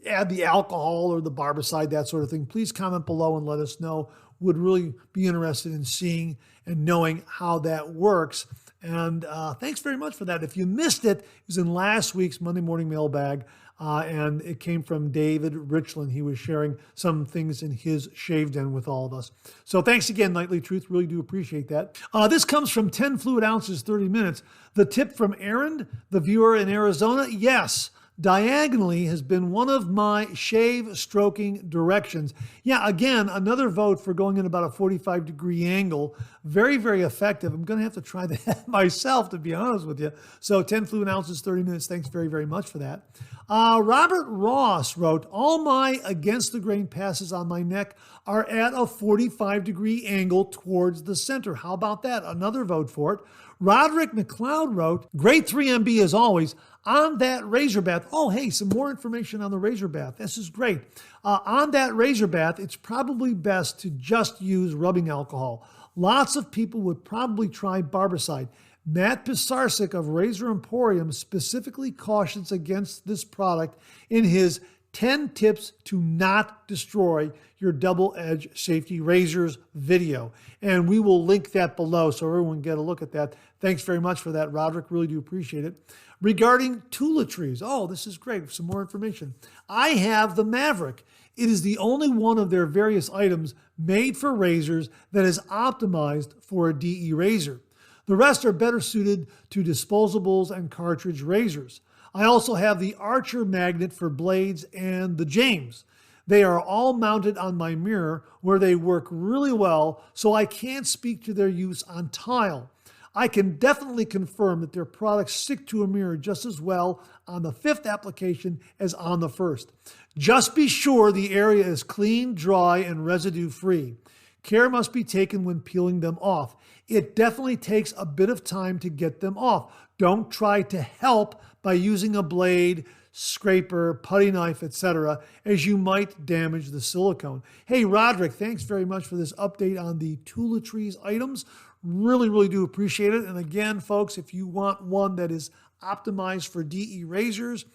alcohol or the Barbicide, that sort of thing, please comment below and let us know. Would really be interested in seeing and knowing how that works. And thanks very much for that. If you missed it, it was in last week's Monday Morning Mailbag. And it came from David Richland. He was sharing some things in his shave den with all of us. So thanks again, Nightly Truth. Really do appreciate that. This comes from 10 fluid ounces, 30 minutes. The tip from Aaron, the viewer in Arizona. Yes, diagonally has been one of my shave stroking directions. Yeah, again, another vote for going in about a 45-degree angle. Very, very effective. I'm going to have to try that myself, to be honest with you. So 10 fluid ounces, 30 minutes. Thanks very, very much for that. Robert Ross wrote, all my against the grain passes on my neck are at a 45-degree angle towards the center. How about that? Another vote for it. Roderick McLeod wrote, great 3MB as always on that razor bath. Oh, hey, some more information on the razor bath. This is great. On that razor bath, it's probably best to just use rubbing alcohol. Lots of people would probably try Barbicide. Matt Pisarcik of Razor Emporium specifically cautions against this product in his 10 tips to not destroy your double-edged safety razors video. And we will link that below so everyone can get a look at that. Thanks very much for that, Roderick. Really do appreciate it. Regarding toiletries, oh, this is great. Some more information. I have the Maverick. It is the only one of their various items made for razors that is optimized for a DE razor. The rest are better suited to disposables and cartridge razors. I also have the Archer magnet for blades and the James. They are all mounted on my mirror where they work really well, so I can't speak to their use on tile. I can definitely confirm that their products stick to a mirror just as well on the 5th application as on the 1st. Just be sure the area is clean, dry, and residue-free. Care must be taken when peeling them off. It definitely takes a bit of time to get them off. Don't try to help by using a blade, scraper, putty knife, etc., as you might damage the silicone. Hey, Roderick, thanks very much for this update on the toiletries items. Really, really do appreciate it. And again, folks, if you want one that is optimized for DE razors,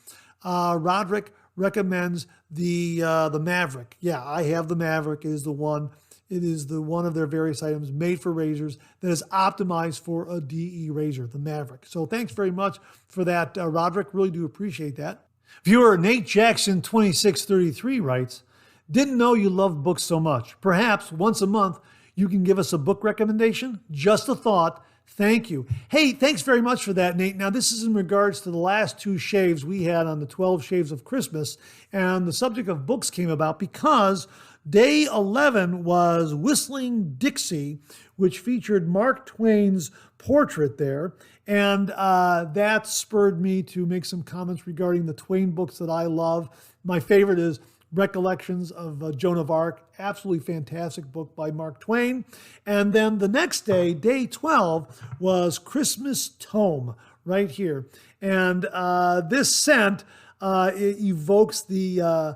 Roderick recommends the Maverick. Yeah, I have the Maverick. It is the one. It is the one of their various items made for razors that is optimized for a DE razor, the Maverick. So thanks very much for that, Roderick. Really do appreciate that. Viewer Nate Jackson 2633 writes, didn't know you loved books so much. Perhaps once a month you can give us a book recommendation. Just a thought. Thank you. Hey, thanks very much for that, Nate. Now, this is in regards to the last 2 shaves we had on the 12 Shaves of Christmas, and the subject of books came about because day 11 was Whistling Dixie, which featured Mark Twain's portrait there, and that spurred me to make some comments regarding the Twain books that I love. My favorite is Recollections of Joan of Arc, absolutely fantastic book by Mark Twain. And then the next day, day 12, was Christmas Tome right here. And this scent it evokes the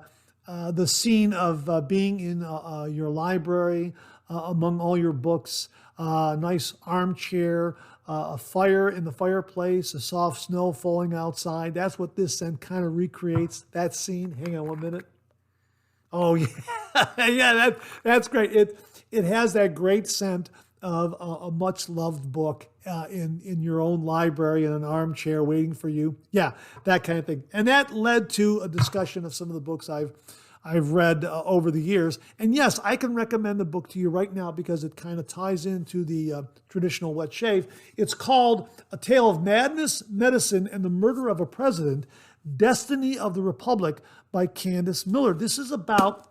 scene of being in your library among all your books, a nice armchair, a fire in the fireplace, a soft snow falling outside. That's what this scent kind of recreates, that scene. Hang on 1 minute. Oh, yeah, yeah, that's great. It has that great scent of a much-loved book in your own library in an armchair waiting for you. Yeah, that kind of thing. And that led to a discussion of some of the books I've read over the years. And yes, I can recommend the book to you right now because it kind of ties into the traditional wet shave. It's called A Tale of Madness, Medicine, and the Murder of a President, Destiny of the Republic by Candace Miller. This is about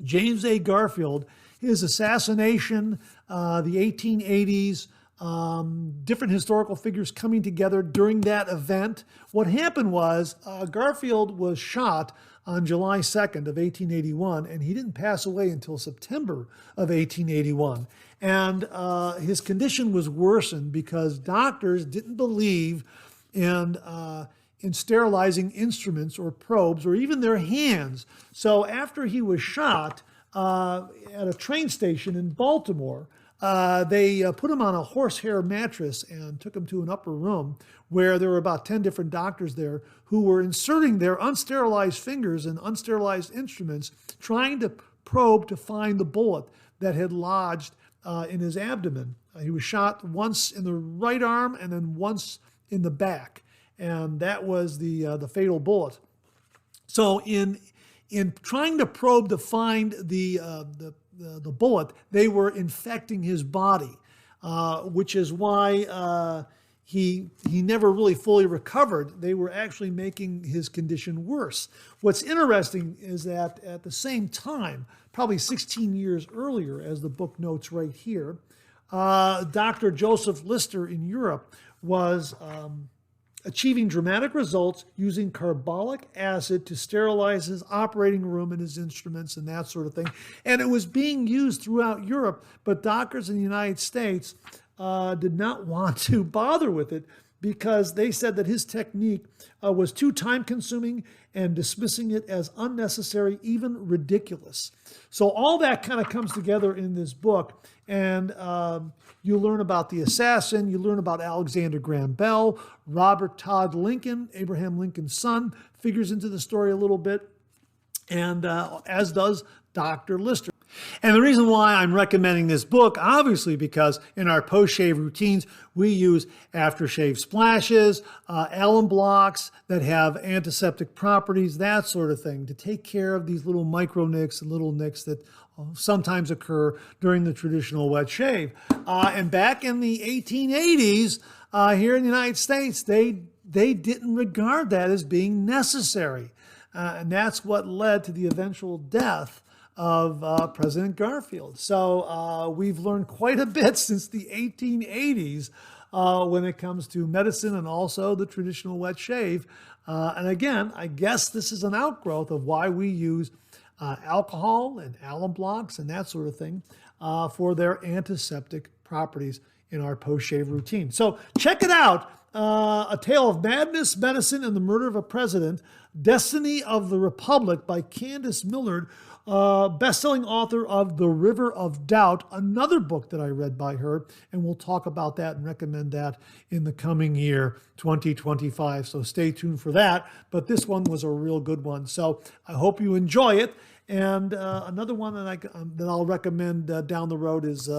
James A. Garfield, his assassination, the 1880s, different historical figures coming together during that event. What happened was Garfield was shot on July 2nd of 1881, and he didn't pass away until September of 1881. And his condition was worsened because doctors didn't believe in sterilizing instruments or probes or even their hands. So after he was shot at a train station in Baltimore, they put him on a horsehair mattress and took him to an upper room where there were about 10 different doctors there who were inserting their unsterilized fingers and unsterilized instruments, trying to probe to find the bullet that had lodged in his abdomen. He was shot once in the right arm and then once in the back. And that was the fatal bullet. So in trying to probe to find the bullet, they were infecting his body, which is why he never really fully recovered. They were actually making his condition worse. What's interesting is that at the same time, probably 16 years earlier, as the book notes right here, Dr. Joseph Lister in Europe was achieving dramatic results using carbolic acid to sterilize his operating room and his instruments and that sort of thing. And it was being used throughout Europe, but doctors in the United States did not want to bother with it because they said that his technique was too time-consuming and dismissing it as unnecessary, even ridiculous. So all that kind of comes together in this book, and you learn about the assassin, you learn about Alexander Graham Bell, Robert Todd Lincoln, Abraham Lincoln's son, figures into the story a little bit, and as does Dr. Lister. And the reason why I'm recommending this book, obviously, because in our post-shave routines, we use aftershave splashes, alum blocks that have antiseptic properties, that sort of thing, to take care of these little micro nicks and little nicks that sometimes occur during the traditional wet shave. And back in the 1880s, here in the United States, they didn't regard that as being necessary. And that's what led to the eventual death of President Garfield. So we've learned quite a bit since the 1880s when it comes to medicine and also the traditional wet shave. And again, I guess this is an outgrowth of why we use alcohol and alum blocks and that sort of thing for their antiseptic properties in our post-shave routine. So check it out. A Tale of Madness, Medicine, and the Murder of a President, Destiny of the Republic by Candace Miller, best-selling author of The River of Doubt, another book that I read by her, and we'll talk about that and recommend that in the coming year, 2025. So stay tuned for that. But this one was a real good one. So I hope you enjoy it. And another one that I'll recommend down the road is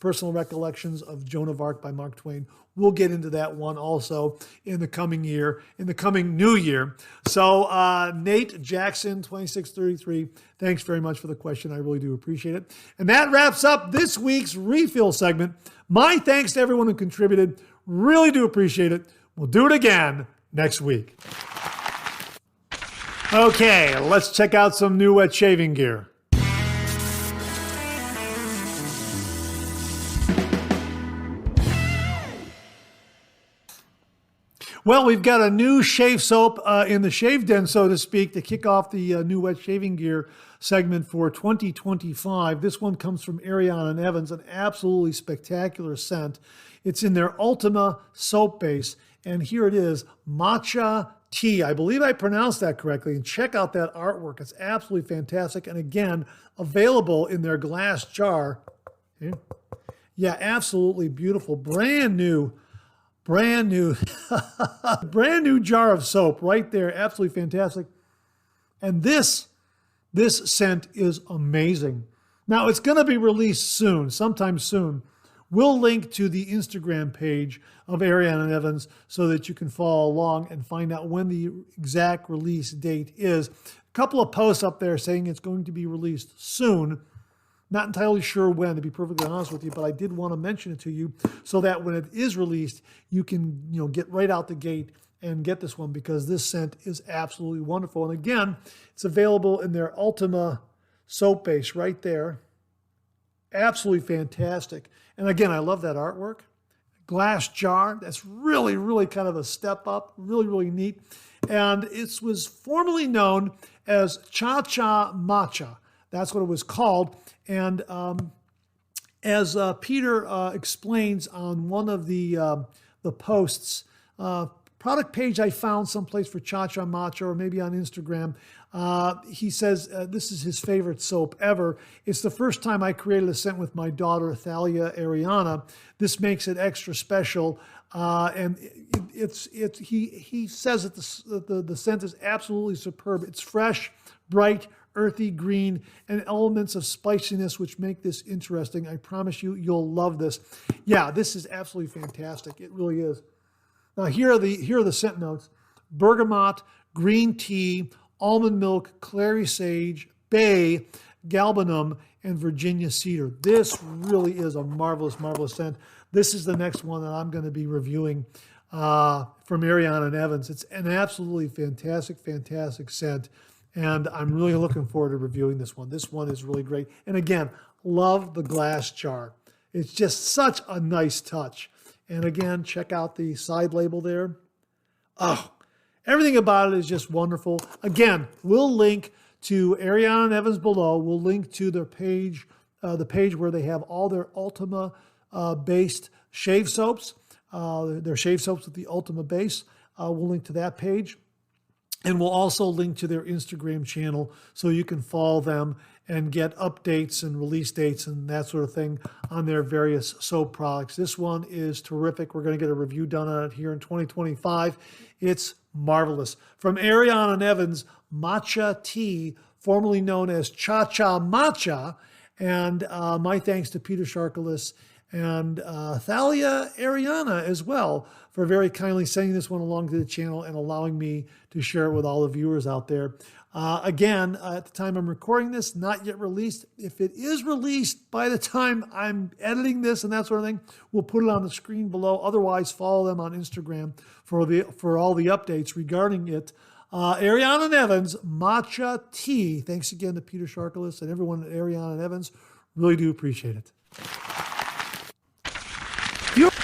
Personal Recollections of Joan of Arc by Mark Twain. We'll get into that one also in the coming year, in the coming new year. So Nate Jackson, 2633, thanks very much for the question. I really do appreciate it. And that wraps up this week's refill segment. My thanks to everyone who contributed. Really do appreciate it. We'll do it again next week. Okay, let's check out some new wet shaving gear. Well, we've got a new shave soap in the shave den, so to speak, to kick off the new wet shaving gear segment for 2025. This one comes from Ariana and Evans, an absolutely spectacular scent. It's in their Ultima soap base, and here it is, Matcha Tea. I believe I pronounced that correctly, and check out that artwork. It's absolutely fantastic, and again, available in their glass jar. Okay. Yeah, absolutely beautiful, brand new brand new jar of soap right there. Absolutely fantastic. And this scent is amazing. Now it's going to be released soon, sometime soon. We'll link to the Instagram page of Ariana and Evans so that you can follow along and find out when the exact release date is. A couple of posts up there saying it's going to be released soon. Not entirely sure when, to be perfectly honest with you, but I did want to mention it to you so that when it is released, you can get right out the gate and get this one, because this scent is absolutely wonderful. And again, it's available in their Ultima soap base right there. Absolutely fantastic. And again, I love that artwork. Glass jar, that's really, really kind of a step up, really, really neat. And it was formerly known as Cha-Cha Matcha. That's what it was called. And as Peter explains on one of the posts, product page I found someplace for Cha-Cha Matcha, or maybe on Instagram, he says this is his favorite soap ever. It's the first time I created a scent with my daughter, Thalia Ariana. This makes it extra special. And he says that the scent is absolutely superb. It's fresh, bright, earthy green, and elements of spiciness which make this interesting. I promise you, you'll love this. Yeah, this is absolutely fantastic. It really is. Now here are the scent notes: bergamot, green tea, almond milk, clary sage, bay, galbanum, and Virginia cedar. This really is a marvelous, marvelous scent. This is the next one that I'm going to be reviewing from Ariana and Evans. It's an absolutely fantastic, fantastic scent. And I'm really looking forward to reviewing this one. This one is really great. And again, love the glass jar. It's just such a nice touch. And again, check out the side label there. Oh, everything about it is just wonderful. Again, we'll link to Ariana and Evans below. We'll link to their page, the page where they have all their Ultima based shave soaps. Their shave soaps with the Ultima base. We'll link to that page. And we'll also link to their Instagram channel so you can follow them and get updates and release dates and that sort of thing on their various soap products. This one is terrific. We're going to get a review done on it here in 2025. It's marvelous. From Ariana and Evans, Matcha Tea, formerly known as Cha-Cha Matcha. And my thanks to Peter Sharkalis and Thalia Ariana as well for very kindly sending this one along to the channel and allowing me to share it with all the viewers out there. Again, at the time I'm recording this, not yet released. If it is released by the time I'm editing this and that sort of thing, we'll put it on the screen below. Otherwise, follow them on Instagram for all the updates regarding it. Ariana and Evans, Matcha Tea. Thanks again to Peter Sharkalis and everyone at Ariana and Evans. Really do appreciate it.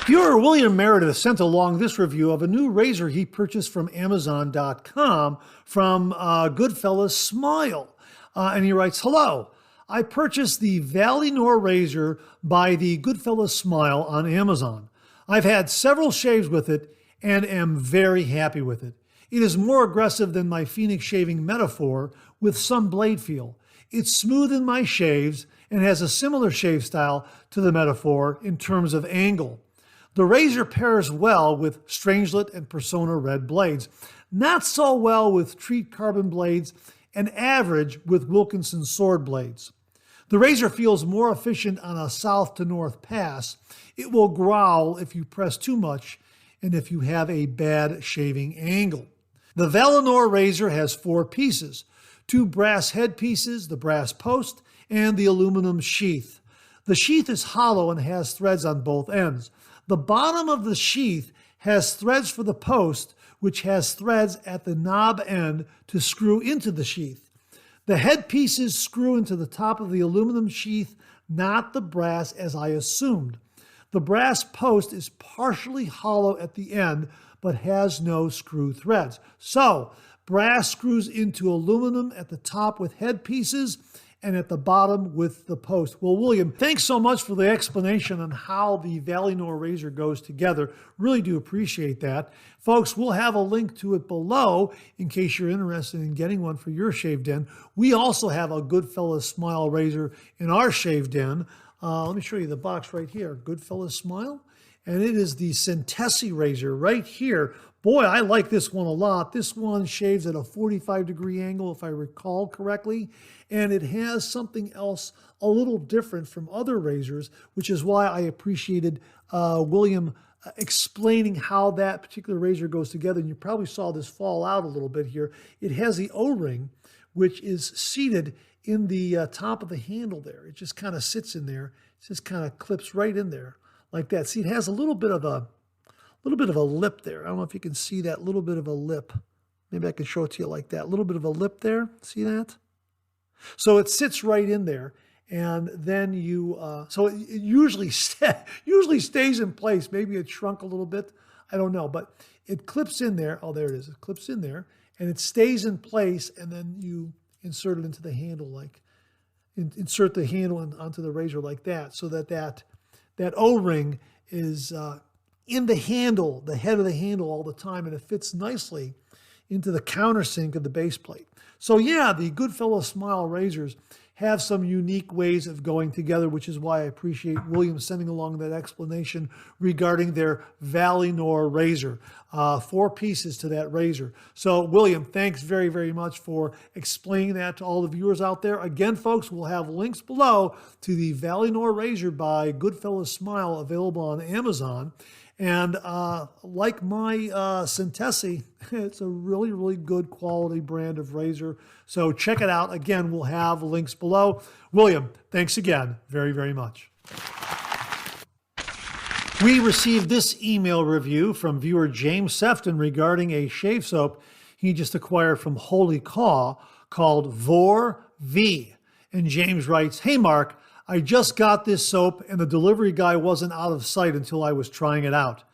Viewer William Meredith sent along this review of a new razor he purchased from Amazon.com from GoodFellasSmile. And he writes, "Hello, I purchased the Valynor razor by the GoodFellasSmile on Amazon. I've had several shaves with it and am very happy with it. It is more aggressive than my Phoenix shaving Metaphor with some blade feel. It's smooth in my shaves and has a similar shave style to the Metaphor in terms of angle. The razor pairs well with Strangelet and Persona Red blades, not so well with Treat Carbon blades, and average with Wilkinson sword blades. The razor feels more efficient on a south to north pass. It will growl if you press too much and if you have a bad shaving angle. The Valynor razor has 4 pieces, 2 brass head pieces, the brass post, and the aluminum sheath. The sheath is hollow and has threads on both ends. The bottom of the sheath has threads for the post, which has threads at the knob end to screw into the sheath. The head pieces screw into the top of the aluminum sheath, not the brass as I assumed. The brass post is partially hollow at the end, but has no screw threads. So, brass screws into aluminum at the top with head pieces and at the bottom with the post. Well, William, thanks so much for the explanation on how the Valynor razor goes together. Really do appreciate that. Folks, we'll have a link to it below in case you're interested in getting one for your shave den. We also have a GoodFellasSmile razor in our shave den. Let me show you the box right here, GoodFellasSmile. And it is the Centesi razor right here. Boy, I like this one a lot. This one shaves at a 45-degree angle, if I recall correctly. And it has something else a little different from other razors, which is why I appreciated William explaining how that particular razor goes together. And you probably saw this fall out a little bit here. It has the O-ring, which is seated in the top of the handle there. It just kind of sits in there. It just kind of clips right in there like that. See, it has a little bit of a lip there. I don't know if you can see that little bit of a lip. Maybe I can show it to you like that. A little bit of a lip there. See that? So it sits right in there, and then you, so it usually stays in place. Maybe it shrunk a little bit. I don't know, but it clips in there. Oh, there it is. It clips in there, and it stays in place, and then you insert it into the handle, like insert the handle onto the razor like that, so that O-ring is in the handle, the head of the handle all the time, and it fits nicely into the countersink of the base plate. So yeah, the GoodFellasSmile razors have some unique ways of going together, which is why I appreciate William sending along that explanation regarding their Valynor razor. 4 pieces to that razor. So William, thanks very, very much for explaining that to all the viewers out there. Again, folks, we'll have links below to the Valynor razor by GoodFellasSmile available on Amazon. And like my Centesi, it's a really, really good quality brand of razor. So check it out. Again, we'll have links below. William, thanks again very, very much. We received this email review from viewer James Sefton regarding a shave soap he just acquired from Holy Caw called Vor V. And James writes, "Hey Mark, I just got this soap and the delivery guy wasn't out of sight until I was trying it out.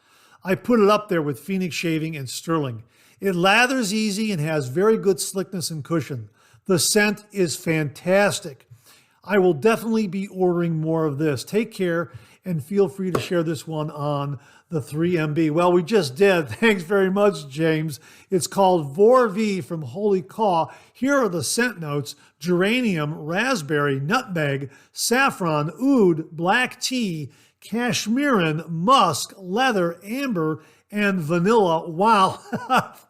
I put it up there with Phoenix Shaving and Stirling. It lathers easy and has very good slickness and cushion. The scent is fantastic. I will definitely be ordering more of this. Take care and feel free to share this one on the 3MB. Well, we just did. Thanks very much, James. It's called Vor V from Holy Caw. Here are the scent notes: geranium, raspberry, nutmeg, saffron, oud, black tea, cashmeran, musk, leather, amber, and vanilla. Wow,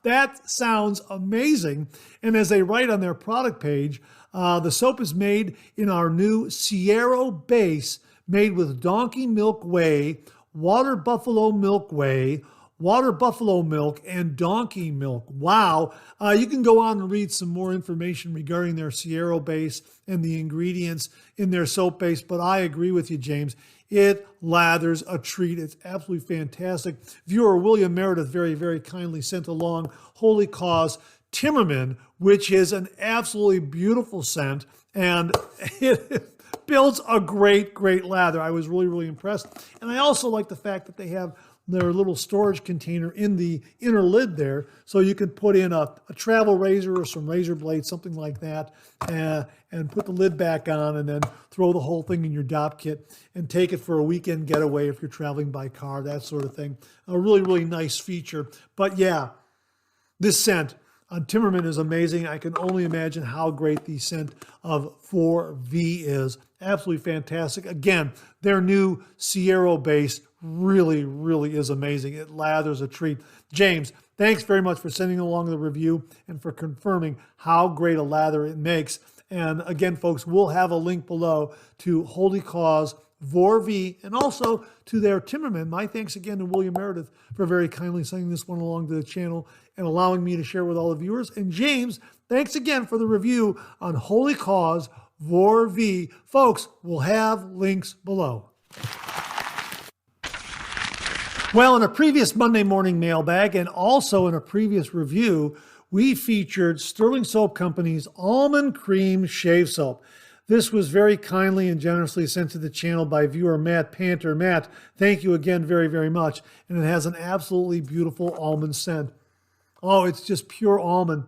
that sounds amazing. And as they write on their product page, the soap is made in our new Sierra base, made with donkey milk whey, water buffalo milk whey, water buffalo milk, and donkey milk. Wow. You can go on and read some more information regarding their Sierra base and the ingredients in their soap base, but I agree with you, James. It lathers a treat. It's absolutely fantastic. Viewer William Meredith very, very kindly sent along Holy Caw's Timmerman, which is an absolutely beautiful scent, and it builds a great, great lather. I was really, really impressed. And I also like the fact that they have their little storage container in the inner lid there, so you can put in a travel razor or some razor blades, something like that, and put the lid back on and then throw the whole thing in your DOP kit and take it for a weekend getaway if you're traveling by car, that sort of thing. A really, really nice feature. But yeah, this scent on Timmerman is amazing. I can only imagine how great the scent of 4V is. Absolutely fantastic. Again, their new Sierra base really, really is amazing. It lathers a treat. James, thanks very much for sending along the review and for confirming how great a lather it makes. And again, folks, we'll have a link below to Holy Caw's Vor V and also to their Timmerman. My thanks again to William Meredith for very kindly sending this one along to the channel and allowing me to share with all the viewers. And James, thanks again for the review on Holy Caw's Vor V. Folks, we'll have links below. Well, in a previous Monday morning mailbag and also in a previous review, we featured Stirling Soap Company's Almond Cream Shave Soap. This was very kindly and generously sent to the channel by viewer Matt Panter. Matt, thank you again very, very much. And it has an absolutely beautiful almond scent. Oh, it's just pure almond.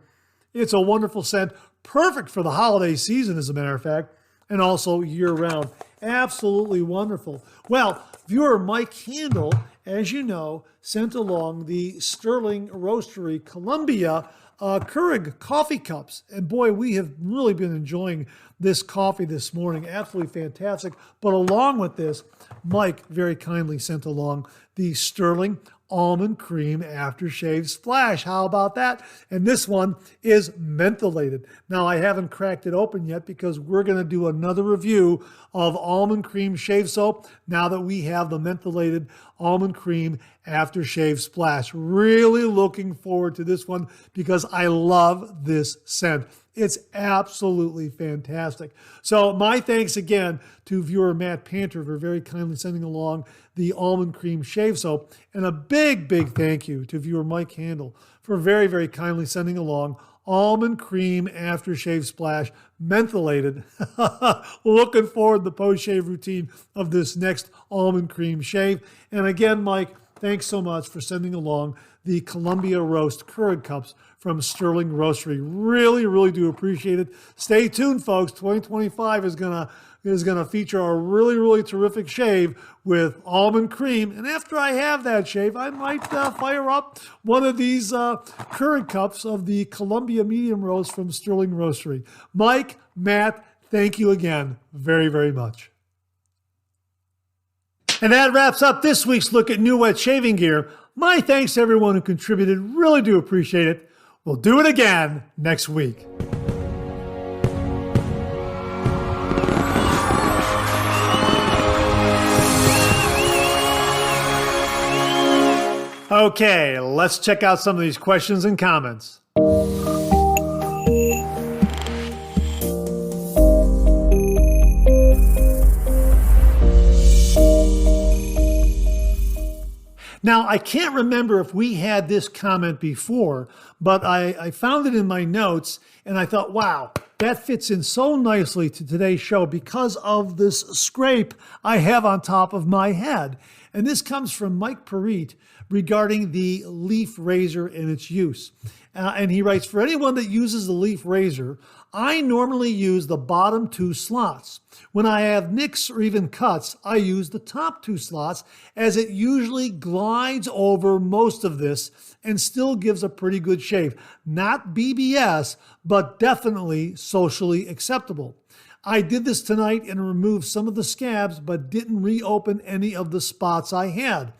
It's a wonderful scent, perfect for the holiday season, as a matter of fact, and also year-round. Absolutely wonderful. Well, viewer Mike Handel, as you know, sent along the Stirling Roastery Columbia Keurig coffee cups. And boy, we have really been enjoying this coffee this morning. Absolutely fantastic. But along with this, Mike very kindly sent along the Stirling Almond Cream Aftershave Splash. How about that? And this one is mentholated. Now, I haven't cracked it open yet because we're going to do another review of Almond Cream Shave Soap now that we have the mentholated Almond Cream Aftershave Splash. Really looking forward to this one because I love this scent. It's absolutely fantastic. So my thanks again to viewer Matt Panter for very kindly sending along the Almond Cream Shave Soap. And a big, big thank you to viewer Mike Handel for very, very kindly sending along Almond Cream Aftershave Splash mentholated. Looking forward to the post-shave routine of this next Almond Cream Shave. And again, Mike, thanks so much for sending along the Columbia Roast Keurig cups from Stirling Roastery. Really, really do appreciate it. Stay tuned, folks. 2025 is gonna feature a really, really terrific shave with almond cream. And after I have that shave, I might fire up one of these Keurig cups of the Columbia Medium Roast from Stirling Roastery. Mike, Matt, thank you again very, very much. And that wraps up this week's look at new wet shaving gear. My thanks to everyone who contributed. Really do appreciate it. We'll do it again next week. Okay, let's check out some of these questions and comments. Now, I can't remember if we had this comment before, but I found it in my notes and I thought, wow, that fits in so nicely to today's show because of this scrape I have on top of my head. And this comes from Mike Parit regarding the leaf razor and its use. And he writes, for anyone that uses the leaf razor, I normally use the bottom two slots. When I have nicks or even cuts, I use the top two slots as it usually glides over most of this and still gives a pretty good shave. Not BBS, but definitely socially acceptable. I did this tonight and removed some of the scabs, but didn't reopen any of the spots I had.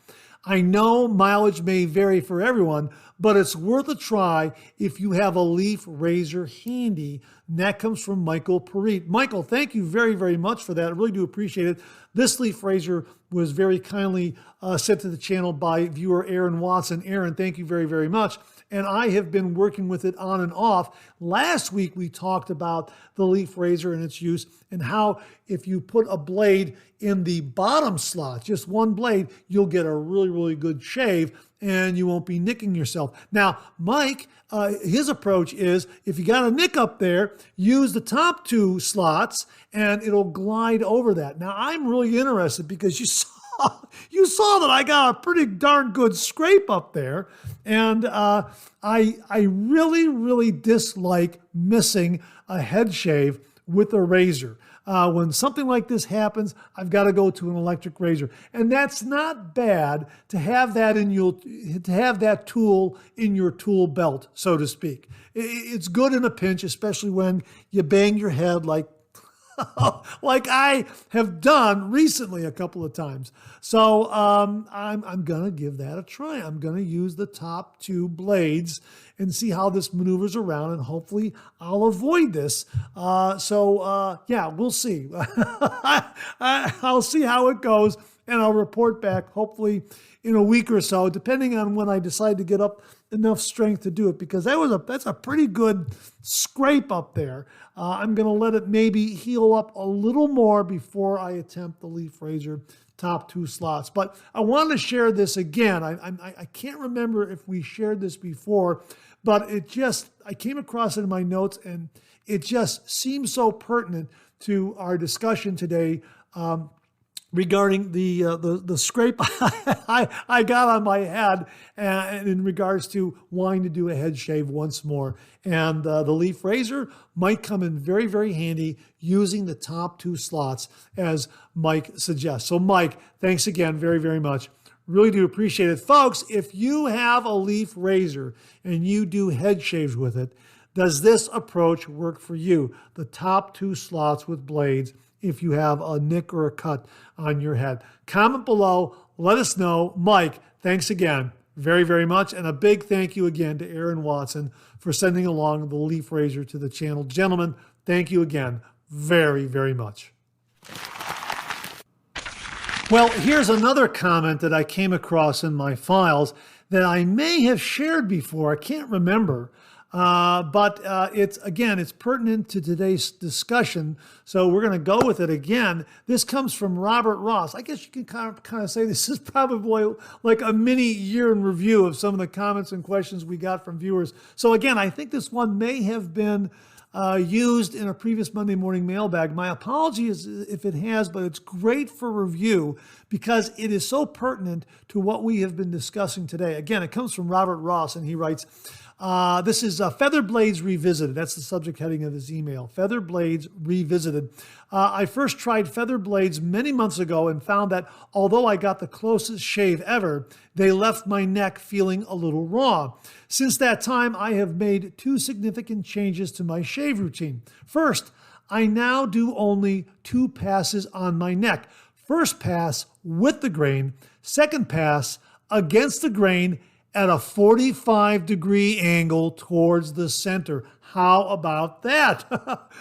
I know mileage may vary for everyone, but it's worth a try if you have a leaf razor handy. And that comes from Michael Parit. Michael, thank you very, very much for that. I really do appreciate it. This leaf razor was very kindly sent to the channel by viewer Aaron Watson. Aaron, thank you very, very much. And I have been working with it on and off. Last week, we talked about the leaf razor and its use and how if you put a blade in the bottom slot, just one blade, you'll get a really, really good shave and you won't be nicking yourself. Now, Mike, his approach is if you got a nick up there, use the top two slots and it'll glide over that. Now, I'm really interested because you saw that I got a pretty darn good scrape up there. And I really, really dislike missing a head shave with a razor. When something like this happens, I've got to go to an electric razor. And that's not bad to have that that tool in your tool belt, so to speak. It's good in a pinch, especially when you bang your head like I have done recently a couple of times. So I'm going to give that a try. I'm going to use the top two blades and see how this maneuvers around, and hopefully I'll avoid this. Yeah, we'll see. I'll see how it goes, and I'll report back hopefully in a week or so, depending on when I decide to get up enough strength to do it, because that's a pretty good scrape up there. I'm going to let it maybe heal up a little more before I attempt the leaf razor top 2 slots. But I wanted to share this again. I can't remember if we shared this before, but I came across it in my notes, and it just seems so pertinent to our discussion today regarding the scrape I got on my head, and in regards to wanting to do a head shave once more. And the leaf razor might come in very, very handy using the top 2 slots as Mike suggests. So Mike, thanks again very, very much. Really do appreciate it. Folks, if you have a leaf razor and you do head shaves with it, does this approach work for you? The top 2 slots with blades if you have a nick or a cut on your head. Comment below. Let us know. Mike, thanks again very, very much. And a big thank you again to Aaron Watson for sending along the leaf razor to the channel. Gentlemen, thank you again very, very much. Well, here's another comment that I came across in my files that I may have shared before. I can't remember. But it's pertinent to today's discussion, so we're going to go with it again. This comes from Robert Ross. I guess you can kind of say this is probably like a mini year in review of some of the comments and questions we got from viewers. So again, I think this one may have been used in a previous Monday morning mailbag. My apologies if it has, but it's great for review because it is so pertinent to what we have been discussing today. Again, it comes from Robert Ross, and he writes, this is Feather Blades Revisited. That's the subject heading of his email. Feather Blades Revisited. I first tried feather blades many months ago and found that although I got the closest shave ever, they left my neck feeling a little raw. Since that time, I have made 2 significant changes to my shave routine. First, I now do only 2 passes on my neck. First pass with the grain, second pass against the grain at a 45-degree angle towards the center. How about that?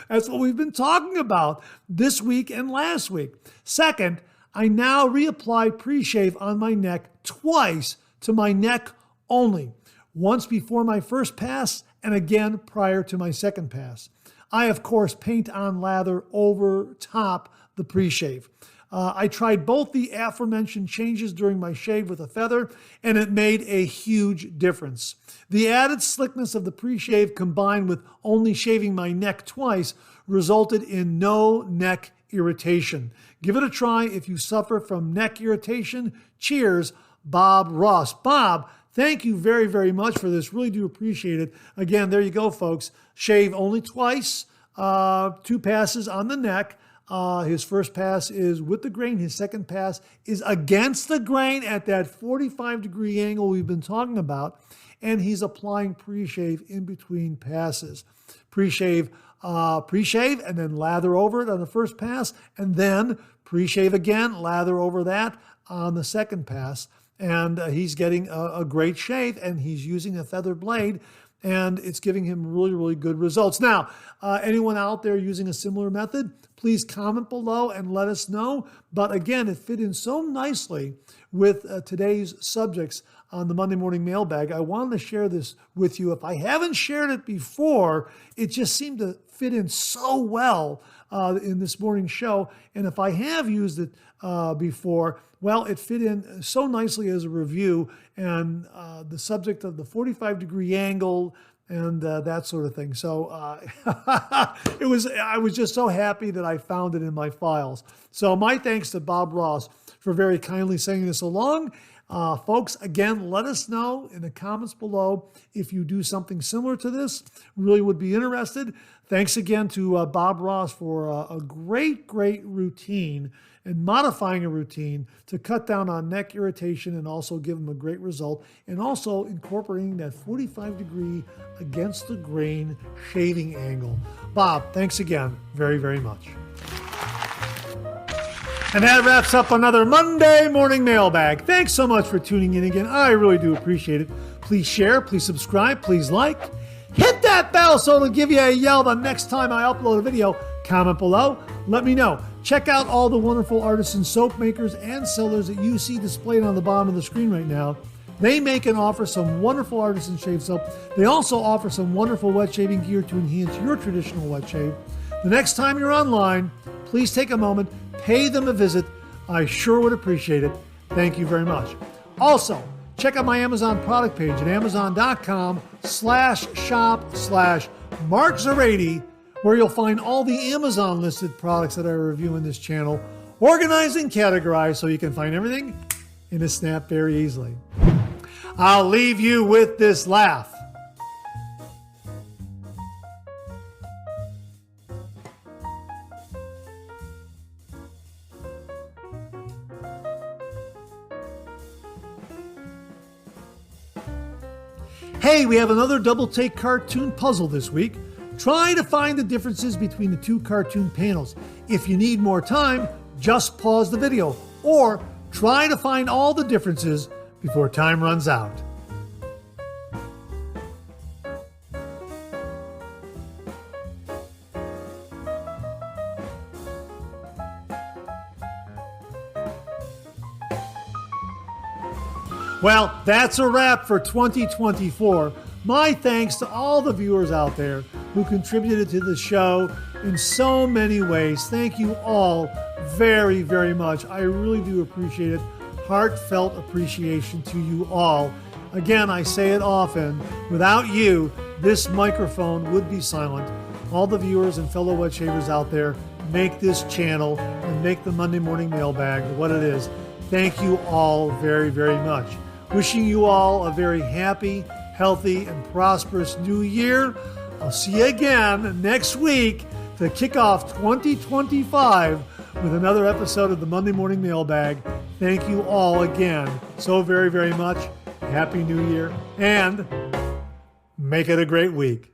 That's what we've been talking about this week and last week. Second, I now reapply pre-shave on my neck twice to my neck only. Once before my first pass and again prior to my second pass. I, of course, paint on lather over top the pre-shave. I tried both the aforementioned changes during my shave with a feather, and it made a huge difference. The added slickness of the pre-shave combined with only shaving my neck twice resulted in no neck irritation. Give it a try if you suffer from neck irritation. Cheers, Bob Ross. Bob, thank you very, very much for this. Really do appreciate it. Again, there you go, folks. Shave only twice, 2 passes on the neck. His first pass is with the grain. His second pass is against the grain at that 45-degree angle we've been talking about. And he's applying pre-shave in between passes. Pre-shave, and then lather over it on the first pass. And then pre-shave again, lather over that on the second pass. And he's getting a great shave, and he's using a feather blade. And it's giving him really, really good results. Now, anyone out there using a similar method, please comment below and let us know. But again, it fit in so nicely with today's subjects on the Monday Morning Mailbag. I wanted to share this with you. If I haven't shared it before, it just seemed to fit in so well in this morning's show. And if I have used it before, well, it fit in so nicely as a review, and the subject of the 45-degree angle and that sort of thing. So I was just so happy that I found it in my files. So my thanks to Bob Ross for very kindly sending this along. Folks, again, let us know in the comments below if you do something similar to this. Really would be interested. Thanks again to Bob Ross for a great, great routine and modifying a routine to cut down on neck irritation and also give them a great result, and also incorporating that 45-degree against the grain shaving angle. Bob, thanks again very, very much. And that wraps up another Monday Morning Mailbag. Thanks so much for tuning in again. I really do appreciate it. Please share, please subscribe, please like. Hit that bell so it'll give you a yell the next time I upload a video. Comment below. Let me know. Check out all the wonderful artisan soap makers and sellers that you see displayed on the bottom of the screen right now. They make and offer some wonderful artisan shave soap. They also offer some wonderful wet shaving gear to enhance your traditional wet shave. The next time you're online, please take a moment, pay them a visit. I sure would appreciate it. Thank you very much. Also, check out my Amazon product page at amazon.com/shop/MarkZarady, where you'll find all the Amazon listed products that I review in this channel, organized and categorized so you can find everything in a snap very easily. I'll leave you with this laugh. Hey, we have another double take cartoon puzzle this week. Try to find the differences between the two cartoon panels. If you need more time, just pause the video, or try to find all the differences before time runs out. Well, that's a wrap for 2024. My thanks to all the viewers out there who contributed to the show in so many ways. Thank you all very, very much. I really do appreciate it. Heartfelt appreciation to you all. Again, I say it often, without you, this microphone would be silent. All the viewers and fellow wet shavers out there make this channel and make the Monday Morning Mailbag what it is. Thank you all very, very much. Wishing you all a very happy, healthy, and prosperous new year. I'll see you again next week to kick off 2025 with another episode of the Monday Morning Mailbag. Thank you all again so very, very much. Happy New Year, and make it a great week.